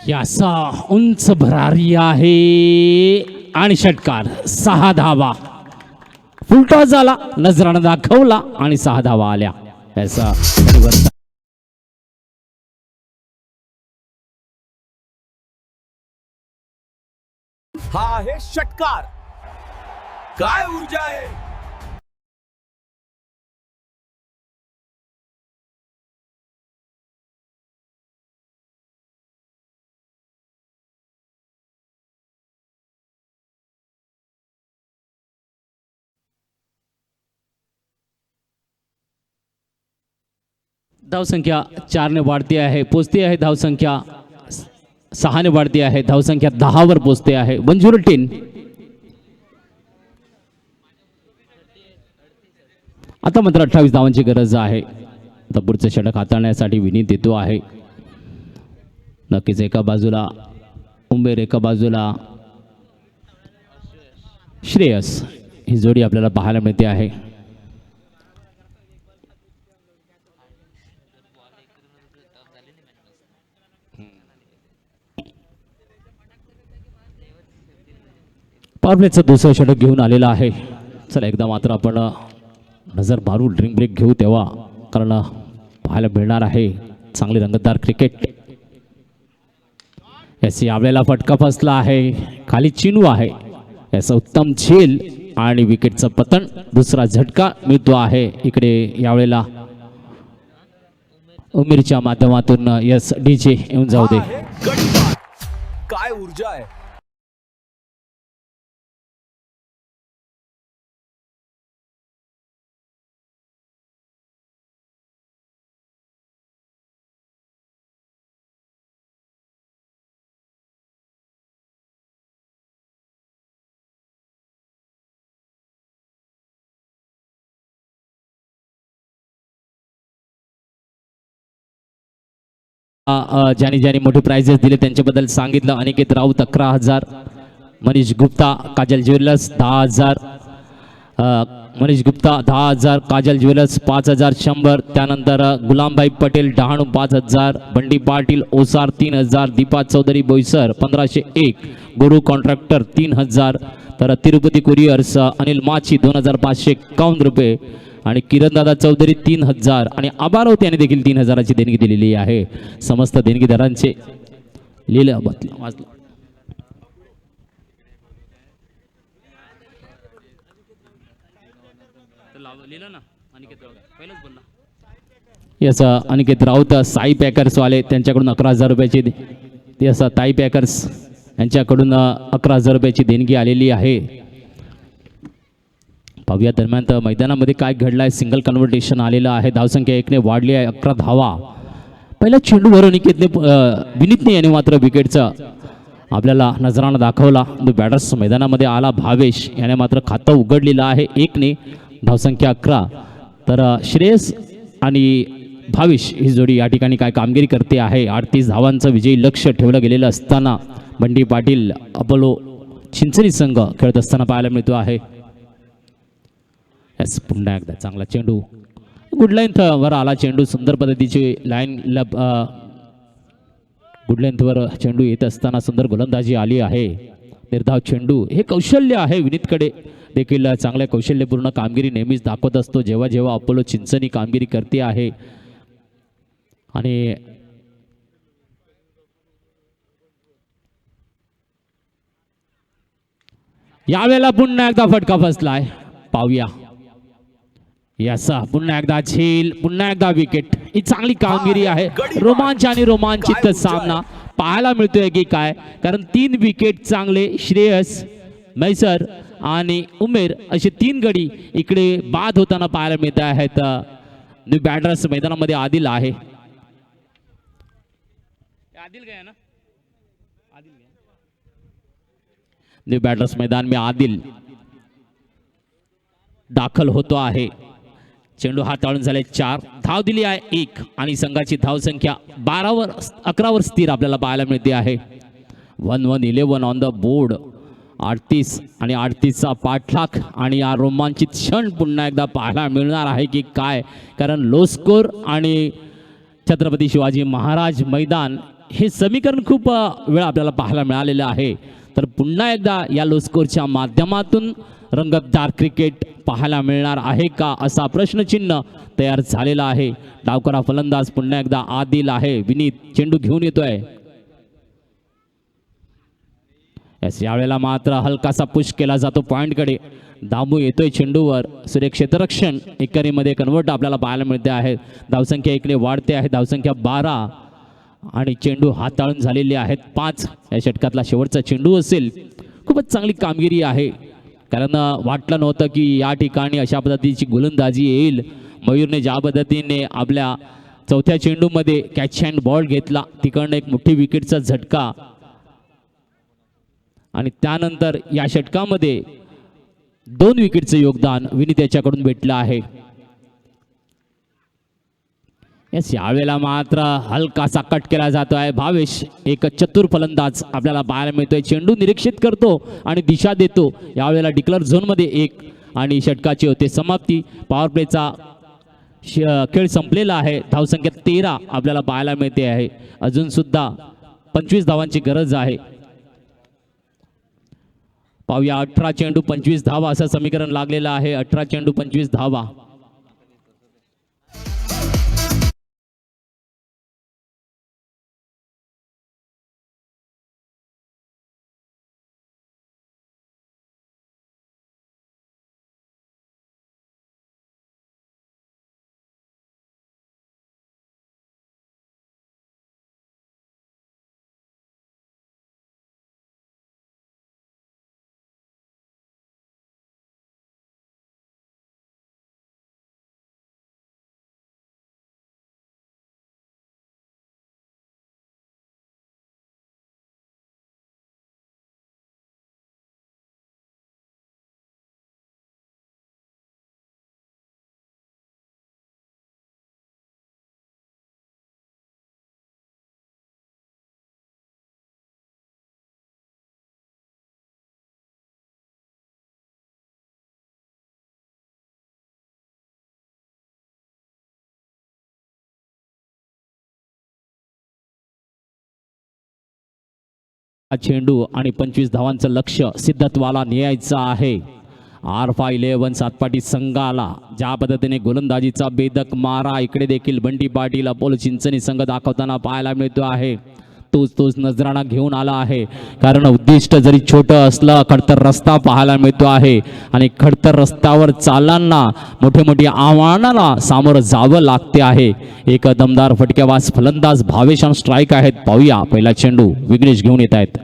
याचा उंच भरारी आहे आणि षटकार. 6 धावा, फुलटॉस झाला, नजरानं दाखवला आणि 6 धावा आल्या. याचा हा आहे षटकार. काय ऊर्जा आहे. धावसंख्या 4 ने वाढती आहे, पोचते आहे. धावसंख्या 6 ने वाढती आहे, धावसंख्या 10 वर पोचते आहे. 1-0 आता मात्र 28 धावांची गरज आहे. आता पुढचं षटक हाताळण्यासाठी विनीत येतो आहे. नक्कीच एका बाजूला उंबेर, एका बाजूला श्रेयस, ही जोडी आपल्याला पाहायला मिळते आहे. पॉवर प्लेचं दुसरं षटक घेऊन आलेलं आहे. चला एकदा मात्र आपण नजर मारू, ड्रिंक ब्रेक घेऊ तेव्हा, कारण पाहायला मिळणार आहे चांगली रंगतदार क्रिकेट. यास यावेळेला फटका फसला आहे, खाली चिनू आहे, याचा उत्तम झेल आणि विकेटचं पतन, दुसरा झटका मिळतो आहे इकडे यावेळेला उमेरच्या माध्यमातून. यस डीजे येऊन जाऊ दे. हा आहे गडी बाद. काय ऊर्जा आहे. ज्यांनी ज्यांनी मोठे प्राइजेस दिले त्यांच्याबद्दल सांगितलं. Aniket Raut 11,000, Manish Gupta Kajal jewellers 10,000, Manish Gupta 10,000, Kajal jewellers 5,100. त्यानंतर गुलामभाई पटेल डहाणू 5,000, बंडी पाटील ओसार 3,000, दीपा चौधरी बोईसर 1,501, गुरु कॉन्ट्रॅक्टर 3,000. तर तिरुपती कुरिअर्स अनिल माची 2,551 रुपये आणि किरणदादा चौधरी 3,000 आणि आबारावत यांनी देखील 3,000ची देणगी दिलेली आहे. समस्त देणगीदारांचे लिहिलं वाचलं. याचा अनिकेत राऊत साई पॅकर्सवाले त्यांच्याकडून 11,000 रुपयाची, याचा ताई पॅकर्स यांच्याकडून 11,000 रुपयाची देणगी आलेली आहे. पाहूया दरम्यान तर मैदानामध्ये काय घडलं आहे. सिंगल कन्व्हर्टेशन आलेलं आहे, धावसंख्या 1ने वाढली आहे, 11 धावा. पहिल्या चेंडूवर विनीतने याने मात्र विकेटचा आपल्याला नजराणा दाखवला. बॅटर्स मैदानामध्ये आला, भावेश याने मात्र खातं उघडलेलं आहे 1ने, धावसंख्या 11. तर श्रेयस आणि भावेश ही जोडी या ठिकाणी काय कामगिरी करते आहे. 38 धावांचं विजयी लक्ष ठेवलं गेलेलं असताना बंडी पाटील अपोलो चिंचणी संघ खेळत असताना पाहायला मिळतो आहे. यस पुन्हा एकदा चांगला चेंडू, गुड लेंथ वर आला चेंडू, सुंदर पद्धतीची लाईन गुड लेंथवर चेंडू येत असताना सुंदर गोलंदाजी आली आहे. निर्धाव चेंडू, हे कौशल्य आहे विनीतकडे देखील, चांगल्या कौशल्यपूर्ण कामगिरी नेहमीच दाखवत असतो जेव्हा जेव्हा अपोलो चिंचणी कामगिरी करते आहे. आणि यावेळेला पुन्हा एकदा फटका फसलाय, पाहूया. याचा पुन्हा एकदा झेल, पुन्हा एकदा विकेट. ही चांगली कामगिरी आहे, रोमांच आणि रोमांचित सामना पाहायला मिळतोय की काय, कारण 3 विकेट चांगले श्रेयस, मैसर आणि उमेर असे 3 गडी इकडे बाद होताना पाहायला मिळत आहेत. न्यू बॅटर्स मैदानामध्ये आदिल आहे. आदिल गया ना, आदिल गया. न्यू बॅटर्स मैदान में आदिल दाखल होतो आहे. चेंडू हाताळून झाले 4, धाव दिली आहे 1 आणि संघाची धावसंख्या 11वर स्थिर आपल्याला पाहायला मिळते आहे. 1-1-11 ऑन द बोर्ड. 38 आणि 38चा पाठलाग आणि या रोमांचित क्षण पुन्हा एकदा पाहायला मिळणार आहे की काय, कारण लो स्कोर आणि छत्रपती शिवाजी महाराज मैदान हे समीकरण खूप वेळ आपल्याला पाहायला मिळालेलं आहे. तर पुन्हा एकदा या लो स्कोरच्या माध्यमातून रंगतदार क्रिकेट पाहायला मिळणार आहे का असा प्रश्नचिन्ह तयार झालेला आहे. डावकरा फलंदाज पुन्हा एकदा आदिल आहे. विनीत चेंडू घेऊन येतोय. यावेळेला मात्र हलकासा पुश केला जातो पॉइंटकडे. दामू येतोय चेंडूवर, सूर्य क्षेत्ररक्षण एकरीमध्ये कन्वर्ट आपल्याला पाहायला मिळते आहे. धावसंख्या 1ने वाढते आहे, धावसंख्या 12 आणि चेंडू हाताळून झालेले आहेत 5. या षटकातला शेवटचा चेंडू असेल. खूपच चांगली कामगिरी आहे, कारण वाटलं नव्हतं की या ठिकाणी अशा पद्धतीची गोलंदाजी येईल. मयूरने ज्या पद्धतीने आपल्या चौथ्या चेंडूमध्ये कॅच अँड बॉल घेतला, तिकडनं एक मोठी विकेटचा झटका आणि त्यानंतर या षटकामध्ये 2 विकेटचं योगदान विनीत याच्याकडून भेटलं आहे. यावेळेला मात्र हलकासा कट केला जातो आहे. भावेश एक चतुर फलंदाज आपल्याला पाहायला मिळतोय. चेंडू निरीक्षित करतो आणि दिशा देतो. यावेळेला डिक्लेअर झोनमध्ये 1 आणि षटकाची होते समाप्ती. पॉवर प्लेचा खेळ संपलेला आहे. धावसंख्या 13 आपल्याला पाहायला मिळते आहे. अजून सुद्धा 25 धावांची गरज आहे. पाहूया 18 चेंडू 25 धावा असं समीकरण लागलेलं आहे. 18 चेंडू 25 धावा. हा चेंडू आणि 25 धावांचं लक्ष सिद्धत्वाला न्यायचं आहे. R511 सातपाटी संघाला ज्या पद्धतीने गोलंदाजीचा बेदक मारा इकडे देखील बंटी पाटील अपोलो चिंचणी संघ दाखवताना पाहायला मिळतो आहे. तोच नजराणा घेऊन आला आहे, कारण उद्दिष्ट जरी छोटं असलं खडतर रस्ता पाहायला मिळतो आहे आणि खडतर रस्त्यावर चालताना मोठे आव्हानाला सामोरं जावं लागते आहे. एक दमदार फटकेबाज फलंदाज भावेश ऑन स्ट्राईक आहेत. पाहूया पहिला चेंडू विघ्नेश घेऊन येत आहेत.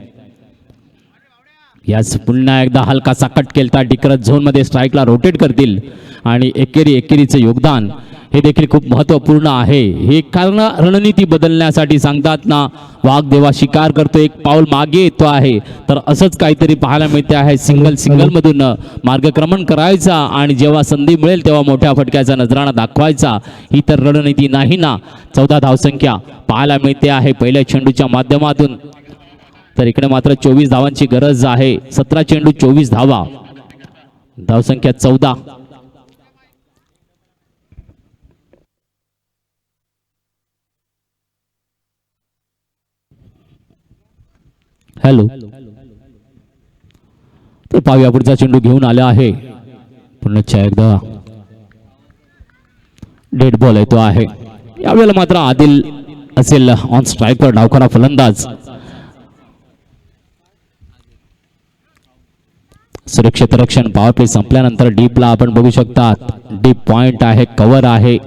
याच पुन्हा एकदा हलकासा कट केलता डिकरत झोनमध्ये स्ट्राईकला रोटेट करतील आणि एकेरीचं योगदान हे देखील खूप महत्त्वपूर्ण आहे. हे कारण रणनीती बदलण्यासाठी सांगतात ना, वाघदेवा शिकार करतो एक पाऊल मागे येतो आहे, तर असंच काहीतरी पाहायला मिळते आहे. सिंगलमधून मार्गक्रमण करायचा आणि जेव्हा संधी मिळेल तेव्हा मोठ्या फटक्याचा नजराणा दाखवायचा, ही तर रणनीती नाही ना. 14 धावसंख्या पाहायला मिळते आहे पहिल्या चेंडूच्या माध्यमातून, तर इकडे मात्र 24 धावांची गरज आहे. 17 चेंडू 24 धावा, धावसंख्या 14. हॅलो, तर पाहूया पुढचा चेंडू घेऊन आला आहे. पुन्हा एकदा डेड बॉल येतो आहे. यावेळेला मात्र आदिल असेल ऑन स्ट्राईकवर, डावखरा फलंदाज. सुरक्षित रक्षण पॉवर प्ले संपल्यानंतर डीपला आपण बघू शकता. डीप पॉइंट आहे, कव्हर आहे,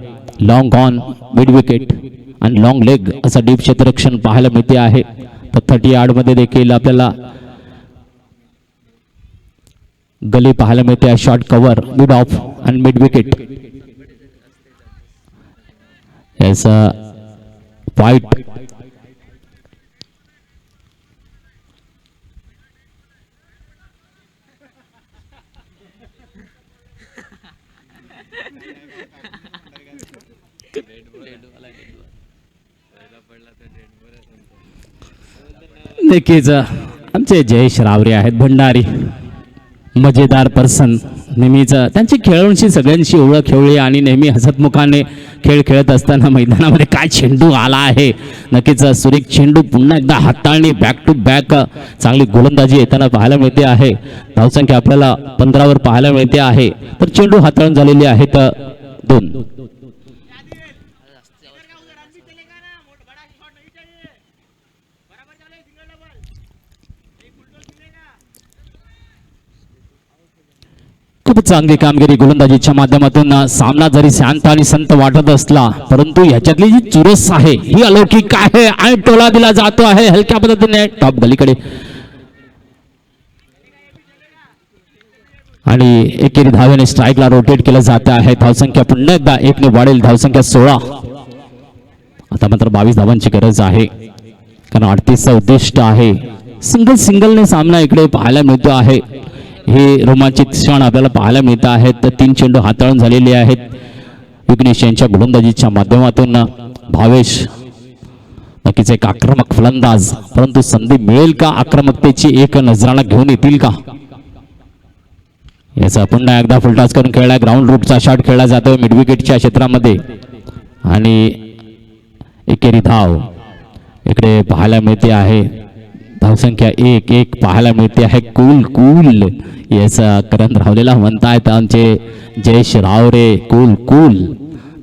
लॉंग ऑन, मिड विकेट आणि लॉंग लेग असं डीप क्षेत्ररक्षण पाहायला मिळते आहे. तर 30 यार्ड मध्ये देखील आपल्याला गली पाहायला मिळते. शॉर्ट कव्हर, मिड ऑफ आणि मिड विकेट याचा फाईट. नक्कीच आमचे जयेश रावरे आहेत भंडारी, मजेदार पर्सन. नेहमीच त्यांची खेळाडूंशी सगळ्यांशी ओळख खेळली आणि नेहमी हसतमुखाने खेळ खेळत असताना मैदानामध्ये काय चेंडू आला आहे. नक्कीच सुरेख चेंडू, पुन्हा एकदा हाताळणी, बॅक टू बॅक चांगली गोलंदाजी येताना पाहायला मिळते आहे. धावसंख्या आपल्याला 15वर पाहायला मिळते आहे. तर चेंडू हाताळून झालेले आहेत 2. खूप चांगली कामगिरी गोलंदाजीच्या माध्यमातून. सामना जरी शांत आणि संत वाटत असला, परंतु ह्याच्यातली जी चुरस आहे ही अलौकिक आहे आणि टोला दिला जातो आहे हलक्या पद्धतीने टॉप गलीकडे. आणि एकेरी धावेने स्ट्राईकला रोटेट केलं जात आहे. धावसंख्या पुन्हा एकदा 1 ने वाढेल, धावसंख्या 16. आता मात्र 22 धावांची गरज आहे, कारण 38चं उद्दिष्ट आहे. सिंगलने सामना इकडे पाहायला मिळतो आहे. हे रोमांचित क्षण आपल्याला पाहायला मिळत आहेत. तर 3 चेंडू हाताळून झालेले आहेत विघ्नेश यांच्या गोलंदाजीच्या माध्यमातून. भावेश नक्कीच एक आक्रमक फलंदाज, परंतु संधी मिळेल का आक्रमकतेची, एक नजराणा घेऊन येतील का. याचा पुन्हा एकदा फुलटॉस करून खेळला, ग्राउंड रूटचा शॉट खेळला जातोय मिड विकेटच्या क्षेत्रामध्ये आणि एकेरी धाव इकडे पाहायला मिळते आहे. धावसंख्या 1 पाहायला मिळते आहे. कूल याचा करण रावलेला म्हणतायत आमचे जयेश रावरे. कूल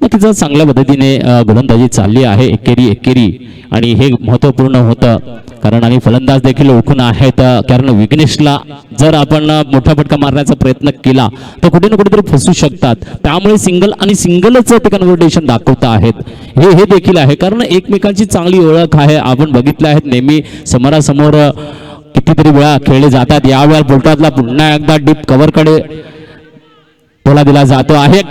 नक्कीच चांगल्या पद्धतीने गोलंदाजी चालली आहे एकेरी आणि हे महत्त्वपूर्ण होतं, कारण आणि फलंदाज देखील ओळखून आहेत. कारण विघ्नेशला जर आपण मोठा फटका मारण्याचा प्रयत्न केला तर कुठे ना कुठेतरी फसू शकतात. त्यामुळे सिंगलच ते कन्व्हर्टेशन दाखवत आहेत. हे देखील आहे, कारण एकमेकांची चांगली ओळख आहे. आपण बघितलं आहे नेहमी समोरासमोर कितीतरी वेळा खेळले जातात. यावेळेला बोलटातला पुन्हा एकदा डीप कव्हरकडे टोला दिला जातो आहे.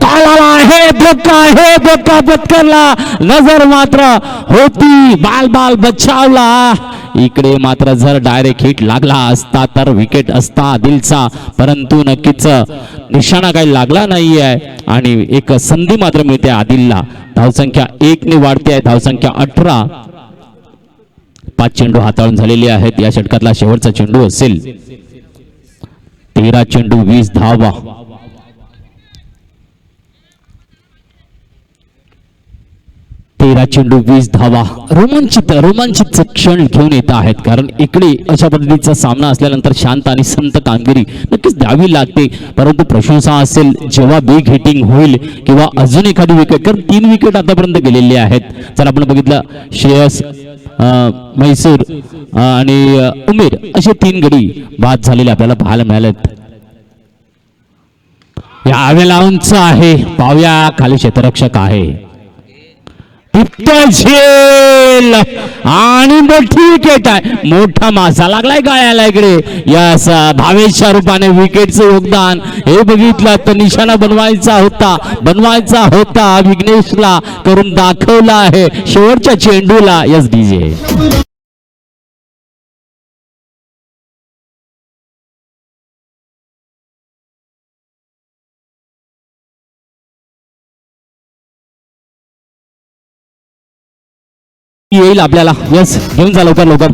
धोका पत्करला, नजर मात्र होती, बाल बचावला. इकडे मात्र जर डायरेक्ट हिट लागला असता तर विकेट असता आदिलचा, परंतु नक्कीच निशाणा काही लागला नाही आहे आणि एक संधी मात्र मिळते आदिलला. धावसंख्या 1 ने वाढते आहे, धावसंख्या 18. 5 चेंडू हाताळून झालेले आहेत. या षटकातला शेवटचा चेंडू असेल. 13 चेंडू 20 धावा. 13 चेंडू 20 धावा. रोमांचित क्षण घेऊन येत आहेत, कारण इकडे अशा पद्धतीचा सामना असल्यानंतर शांत आणि संत कामगिरी नक्कीच द्यावी लागते. परंतु प्रशंसा असेल जेव्हा बिग हिटिंग होईल किंवा अजून एखादी विकेट, कारण 3 विकेट आतापर्यंत गेलेले आहेत. जर आपण बघितलं श्रेयस, म्हैसूर आणि उमेर असे 3 गडी बाद झालेले आपल्याला पाहायला मिळालेत. यावेळेला उंच आहे, पावया खाली क्षेत्ररक्षक आहे. झेल आणि मोठी विकेट आहे. मोठा मासा लागलाय गाळ्याला इकडे. या धावेच्या रूपाने विकेटचं योगदान हे बघितलं तर निशाणा बनवायचा होता विघ्नेशला करून दाखवला आहे शेवटच्या चेंडूला. यस डीजे येईल आपल्याला. यस, घेऊन जा लवकर.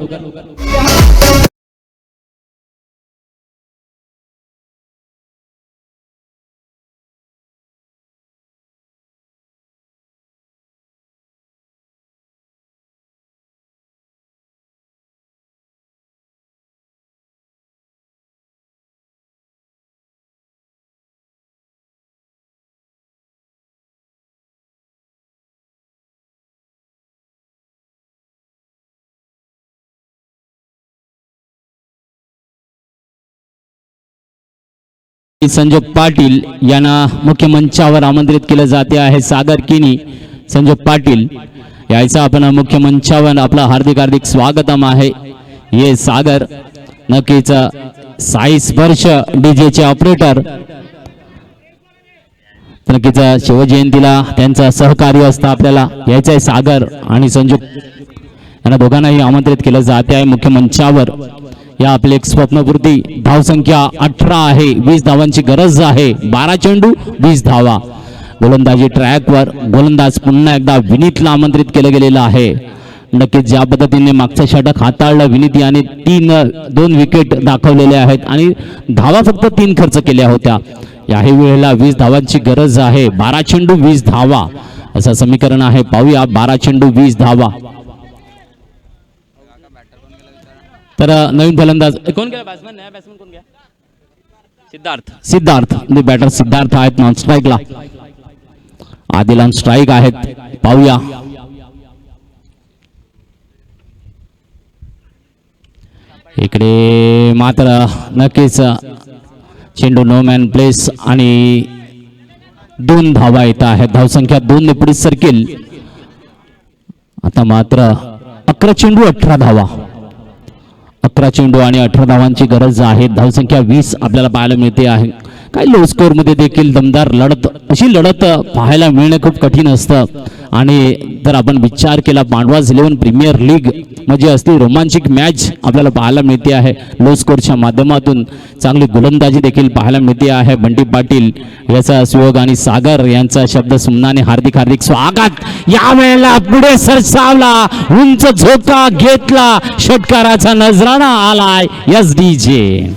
संजोग पाटील यांना मुख्य मंचावर आमंत्रित केले जाते आहे. सागर किनी, संजोग पाटील यायचा आपण मुख्य मंचावर आपला हार्दिक स्वागतम आहे. ये सागर नक्कीच साई स्पर्श डीजेचे ऑपरेटर, नक्कीच शिवजयंतीला त्यांचं सहकार्य असतं. आपल्याला यायचं आहे सागर आणि संजोग यांना दोघांनाही आमंत्रित केलं जाते आहे मुख्य मंचावर. या आपले एक स्वप्नपूर्ती. धावसंख्या 18 आहे, 20 धावांची गरज आहे. 12 चेंडू 20 धावा. गोलंदाजी ट्रॅकवर गोलंदाज पुन्हा एकदा विनीतला आमंत्रित केलं गेलेलं आहे. नक्कीच ज्या पद्धतीने मागचं षटक हाताळलं विनीत याने 2 विकेट दाखवलेले आहेत आणि धावा फक्त 3 खर्च केल्या होत्या. याही वेळेला 20 धावांची गरज आहे. 12 चेंडू 20 धावा असं समीकरण आहे. पाहूया 12 चेंडू 20 धावा. तर नवीन फलंदाज कोण गेला? बॅट्समन कोण गया? सिद्धार्थ बॅटर सिद्धार्थ आहेत नॉन स्ट्राईकला. आदिल ऑन स्ट्राईक आहेत. पाहूया इकडे मात्र नक्कीच चेंडू नो मॅन प्लेस आणि 2 धावा येत आहेत. धावसंख्या 2 ने पुढे सरकेल. आता मात्र 11 चेंडू 18 धावा. 11 चेंडू आणि 18 धावांची गरज आहे. धावसंख्या 20 आपल्याला पाहायला मिळते आहे. काही लो स्कोर मध्ये देखील दमदार लढत, अशी लढत पाहायला मिळणं खूप कठीण असतं. आणि जर आपण विचार केला पांडवाज 11 प्रीमियर लीग म्हणजे असली रोमांचिक मॅच आपल्याला पाहायला मिळते आहे. लो स्कोरच्या माध्यमातून चांगली गोलंदाजी देखील पाहायला मिळते आहे. बंटी पाटील याचा सुयोग आणि सागर यांचा शब्द सुमनाने हार्दिक स्वागत. या वेळेला पुढे सरसावला, उंच झोका घेतला, षटकाराचा नजराणा आलाय. यस डीजे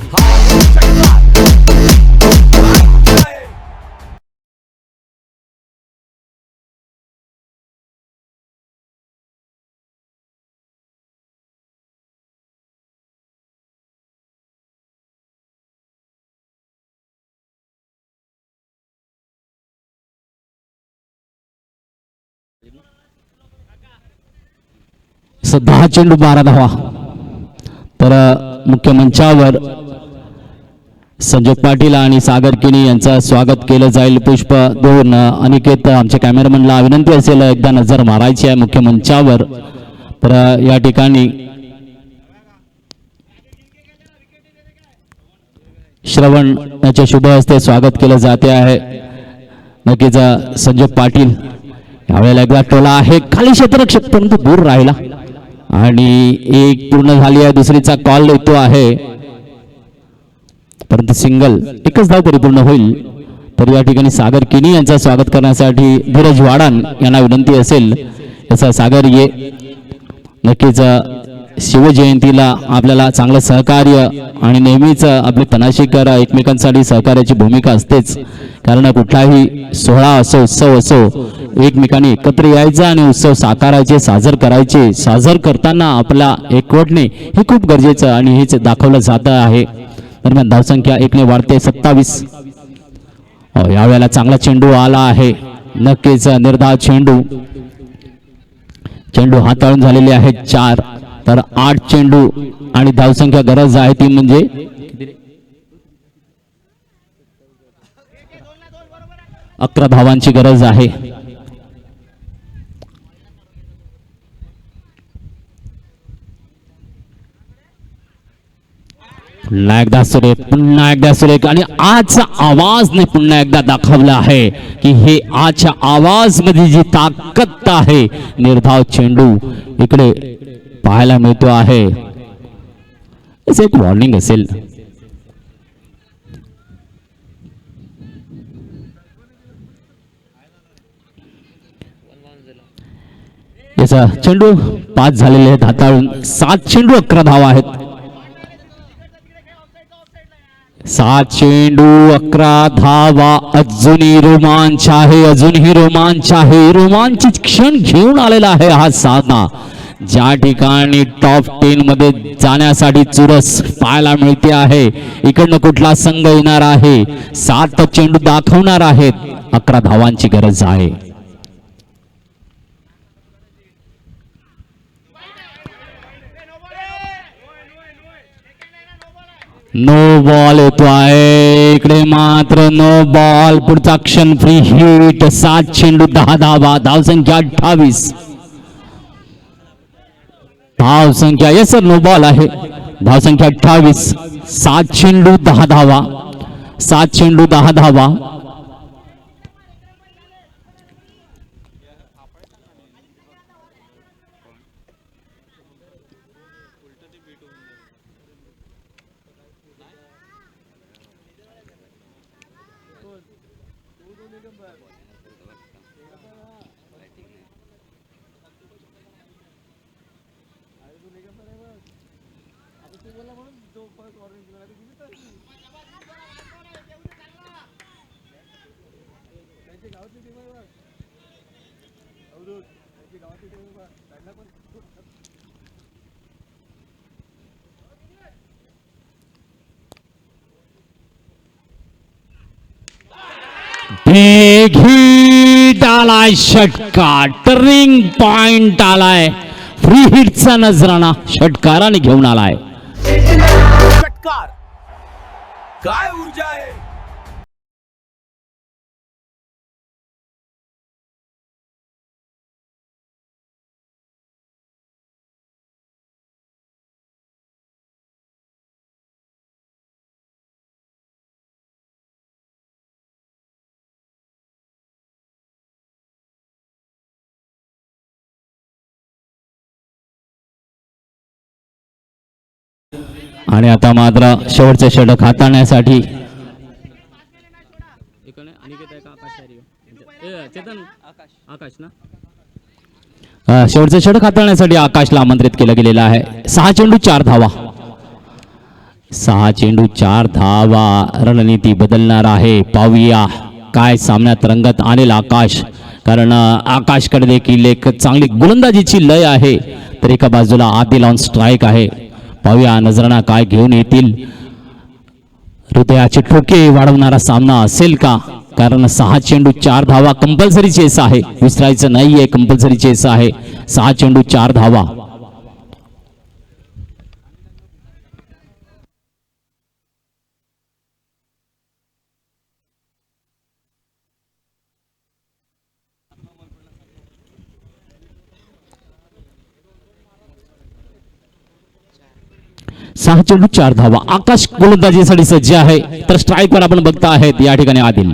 दहा चेंडू 12 धावा. तर मुख्य मंचावर संजोग पाटील आणि सागर किनी यांचं स्वागत केलं जाईल. पुष्प देऊन अनिकेत आमच्या कॅमेरामनला विनंती असेल एकदा नजर मारायची आहे मुख्य मंचावर. तर या ठिकाणी श्रवण याच्या शुभ हस्ते स्वागत केलं जाते आहे. नक्कीच संजोग पाटील यावेळेला एकदा टोला आहे, खाली क्षेत्ररक्षक परंतु दूर राहिला आणि एक पूर्ण झाली आहे. दुसरीचा कॉल येतो आहे परंतु सिंगल, एकच धाव परिपूर्ण होईल. तर या ठिकाणी सागर किनी यांचं स्वागत करण्यासाठी धीरज वाडान यांना विनंती असेल. याचा सागर ये नक्कीच शिवजयंतीला आपल्याला चांगलं सहकार्य आणि नेहमीच आपले तनाशीकर एकमेकांसाठी सहकार्याची भूमिका असतेच. कारण कुठलाही सोहळा असो उत्सव असो एकमेकांनी एकत्र यायचं आणि उत्सव साकारायचे साजर करायचे. साजर करताना आपला एकवटणे हे खूप गरजेचं आणि हेच दाखवलं जात आहे. दरम्यान धावसंख्या 1ने वाढते 27. यावेळेला चांगला चेंडू आला आहे. नक्कीच निर्धाव चेंडू हाताळून झालेले आहेत 4 तर 8 चेंडू आणि धावसंख्या गरज आहे ती म्हणजे 11 धावांची गरज आहे. पुन्हा एकदा सुरेख आणि आजचा आवाजने पुन्हा एकदा दाखवलं आहे की हे आजच्या आवाज मध्ये जी ताकद आहे. निर्धाव चेंडू इकडे पाहायला मिळतो आहे. एक वॉर्निंग असेल. याचा चेंडू 5 झालेले आहेत हाताळून. 7 चेंडू 11 धावा आहेत. 7 चेंडू 11 धावा. अजूनही रोमांच आहे. रोमांचित क्षण घेऊन आलेला आहे हा सामना. ज्या ठिकाणी टॉप 10 मध्ये जाण्यासाठी चुरस पाहायला मिळते आहे. इकडनं कुठला संघ येणार आहे. 7 चेंडू दाखवणार आहेत. 11 धावांची गरज आहे. नो बॉल येतो आहे. इकडे मात्र नो बॉल. पुढचा क्षण फ्री हिट. 7 चेंडू 10 धावा. धावसंख्या 28. धावसंख्या येस सर नो बॉल आहे. धावसंख्या 28. 7 चेंडू 10 धावा. 7 चेंडू 10 धावा. बिग हिट आलाय. षटकार. टर्निंग पॉइंट आलाय. फ्री हिटचा नजराणा षटकाराने घेऊन आलाय. षटकार. काय ऊर्जा आहे. आणि आता मात्र शेवटचे षटक हाताळण्यासाठी शेवटचे षटक हाताळण्यासाठी आकाशला आमंत्रित केलं गेलेलं आहे. 6 चेंडू 4 धावा. 6 चेंडू 4 धावा. रणनीती बदलणार आहे. पाहूया काय सामन्यात रंगत आणेल आकाश. कारण आकाशकडे देखील एक चांगली गोलंदाजीची लय आहे. तर एका बाजूला आदिल ऑन स्ट्राईक आहे. पाहूया नजराणा काय घेऊन येतील. हृदयाचे ठोके वाढवणारा सामना असेल का. कारण 6 चेंडू 4 धावा कंपल्सरी चेस आहे. विसरायचं नाहीये. कंपल्सरी चेस आहे. 6 चेंडू 4 धावा. सहा चेंडू 4 धावा. आकाश गोलंदाजीसाठी सज्ज आहे. तर स्ट्राईकवर आपण बघता आहेत या ठिकाणी आदिल.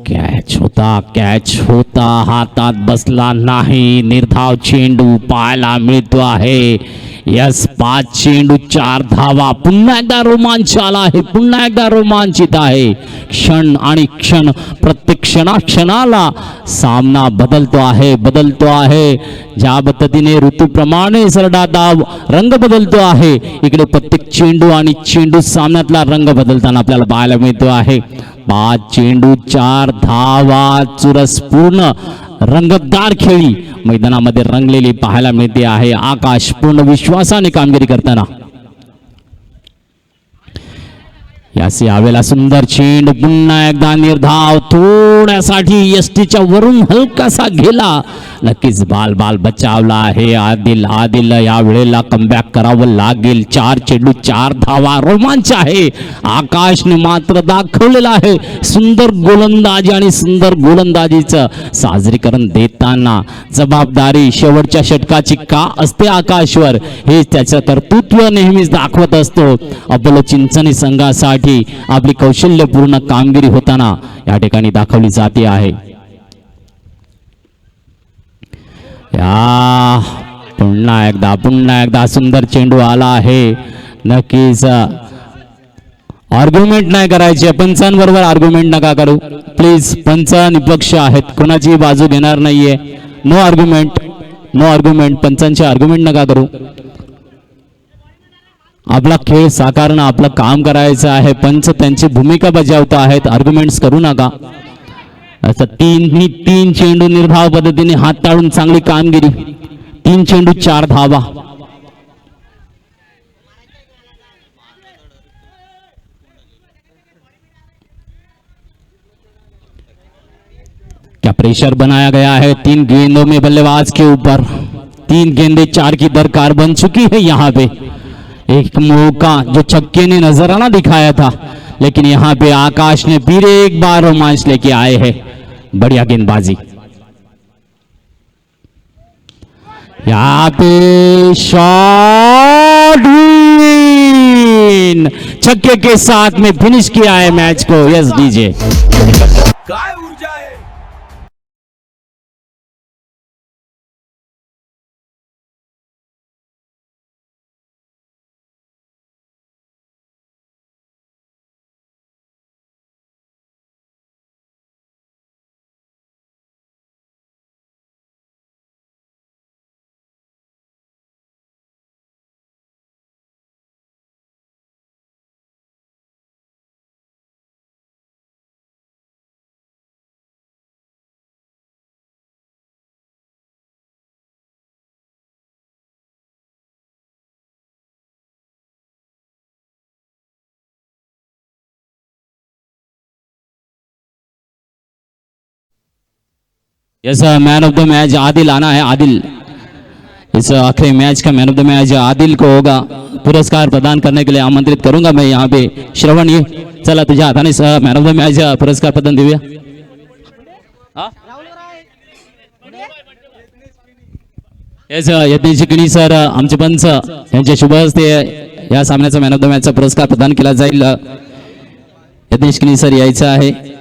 कॅच होता हातात बसला नाही. निर्धाव चेंडू पाहायला मिळतो आहे. यस 5 चेंडू 4 धावा. पुन्हा एकदा रोमांच आला आहे. पुन्हा एकदा रोमांचित आहे. क्षण आणि क्षण प्रत्येक क्षणाला सामना बदलतो आहे. ज्या पद्धतीने ऋतूप्रमाणे सरडा दाव रंग बदलतो आहे, इकडे प्रत्येक चेंडू आणि चेंडू सामन्यातला रंग बदलताना आपल्याला पाहायला मिळतो आहे. 5 चेंडू 4 धावा. चुरस पूर्ण रंगतदार खेळी मैदानामध्ये रंगलेली पाहायला मिळते आहे. आकाश पूर्ण विश्वासाने कामगिरी करताना यावेळेला सुंदर चेंडू. पुन्हा एकदा निर्धाव. थोड्यासाठी यष्टीच्या वरून हलकासा गेला. नक्कीच बाल बचावला आहे. आदिल या वेळेला कमबॅक करावं लागेल. 4 चेंडू 4 धावा. रोमांच आहे. आकाशने मात्र दाखवलेला आहे सुंदर गोलंदाजी आणि सुंदर गोलंदाजीचं साजरीकरण देताना जबाबदारी शेवटच्या षटकाची का असते आकाशवर, हे त्याचं कर्तृत्व नेहमीच दाखवत असतो. अपोलो चिंचणी संघासाठी आपली कौशल्यपूर्ण कामगिरी होताना या ठिकाणी दाखवली जाते आहे. पुन्हा एकदा सुंदर चेंडू आला आहे. नक्कीच आर्ग्युमेंट नाही करायचे. पंचांबरोबर आर्ग्युमेंट नका करू प्लीज. पंच निपक्ष आहेत, कोणाची बाजू घेणार नाहीये. No argument. पंचांची आर्ग्युमेंट नका करू. आपला खेळ साकारणं आपलं काम करायचं आहे. पंच त्यांची भूमिका बजावत आहेत. आर्ग्युमेंट्स करू नका. असं 3 चेंडू निर्धाव पद्धतीने हाताळून चांगली कामगिरी. 3 चेंडू 4 धावा. क्या प्रेशर बनाया गया है 3 गेंदों में बल्लेबाज के ऊपर. 3 गेंदें 4 की दरकार बन चुकी है. यहाँ पे एक मौका जो छक्के ने नजराना दिखाया था, लेकिन यहाँ पे आकाश ने फिर एक बार रोमांच लेके आए हैं. बढ़िया गेंदबाजी. यहाँ पे शॉट विन. छक्के के साथ में फिनिश किया है मैच को. Yes DJ. काय ऊर्जा आहे. Yes man of the match Adil आना है. आदिल इस आखिरी मैच का man of the match Adil को होगा. पुरस्कार प्रदान करने के लिए आमंत्रित करूंगा मैं यहाँ पे. श्रवण ये चला तुझ्या हाताने मैन ऑफ द मैच पुरस्कार प्रदान देऊया. यस यज्ञेश किणी सर आमचे पंच यांच्या शुभ हस्ते या सामन्याचा मॅन ऑफ द मॅचचा पुरस्कार प्रदान केला जाईल. यज्ञेश किणी सर यायचं आहे.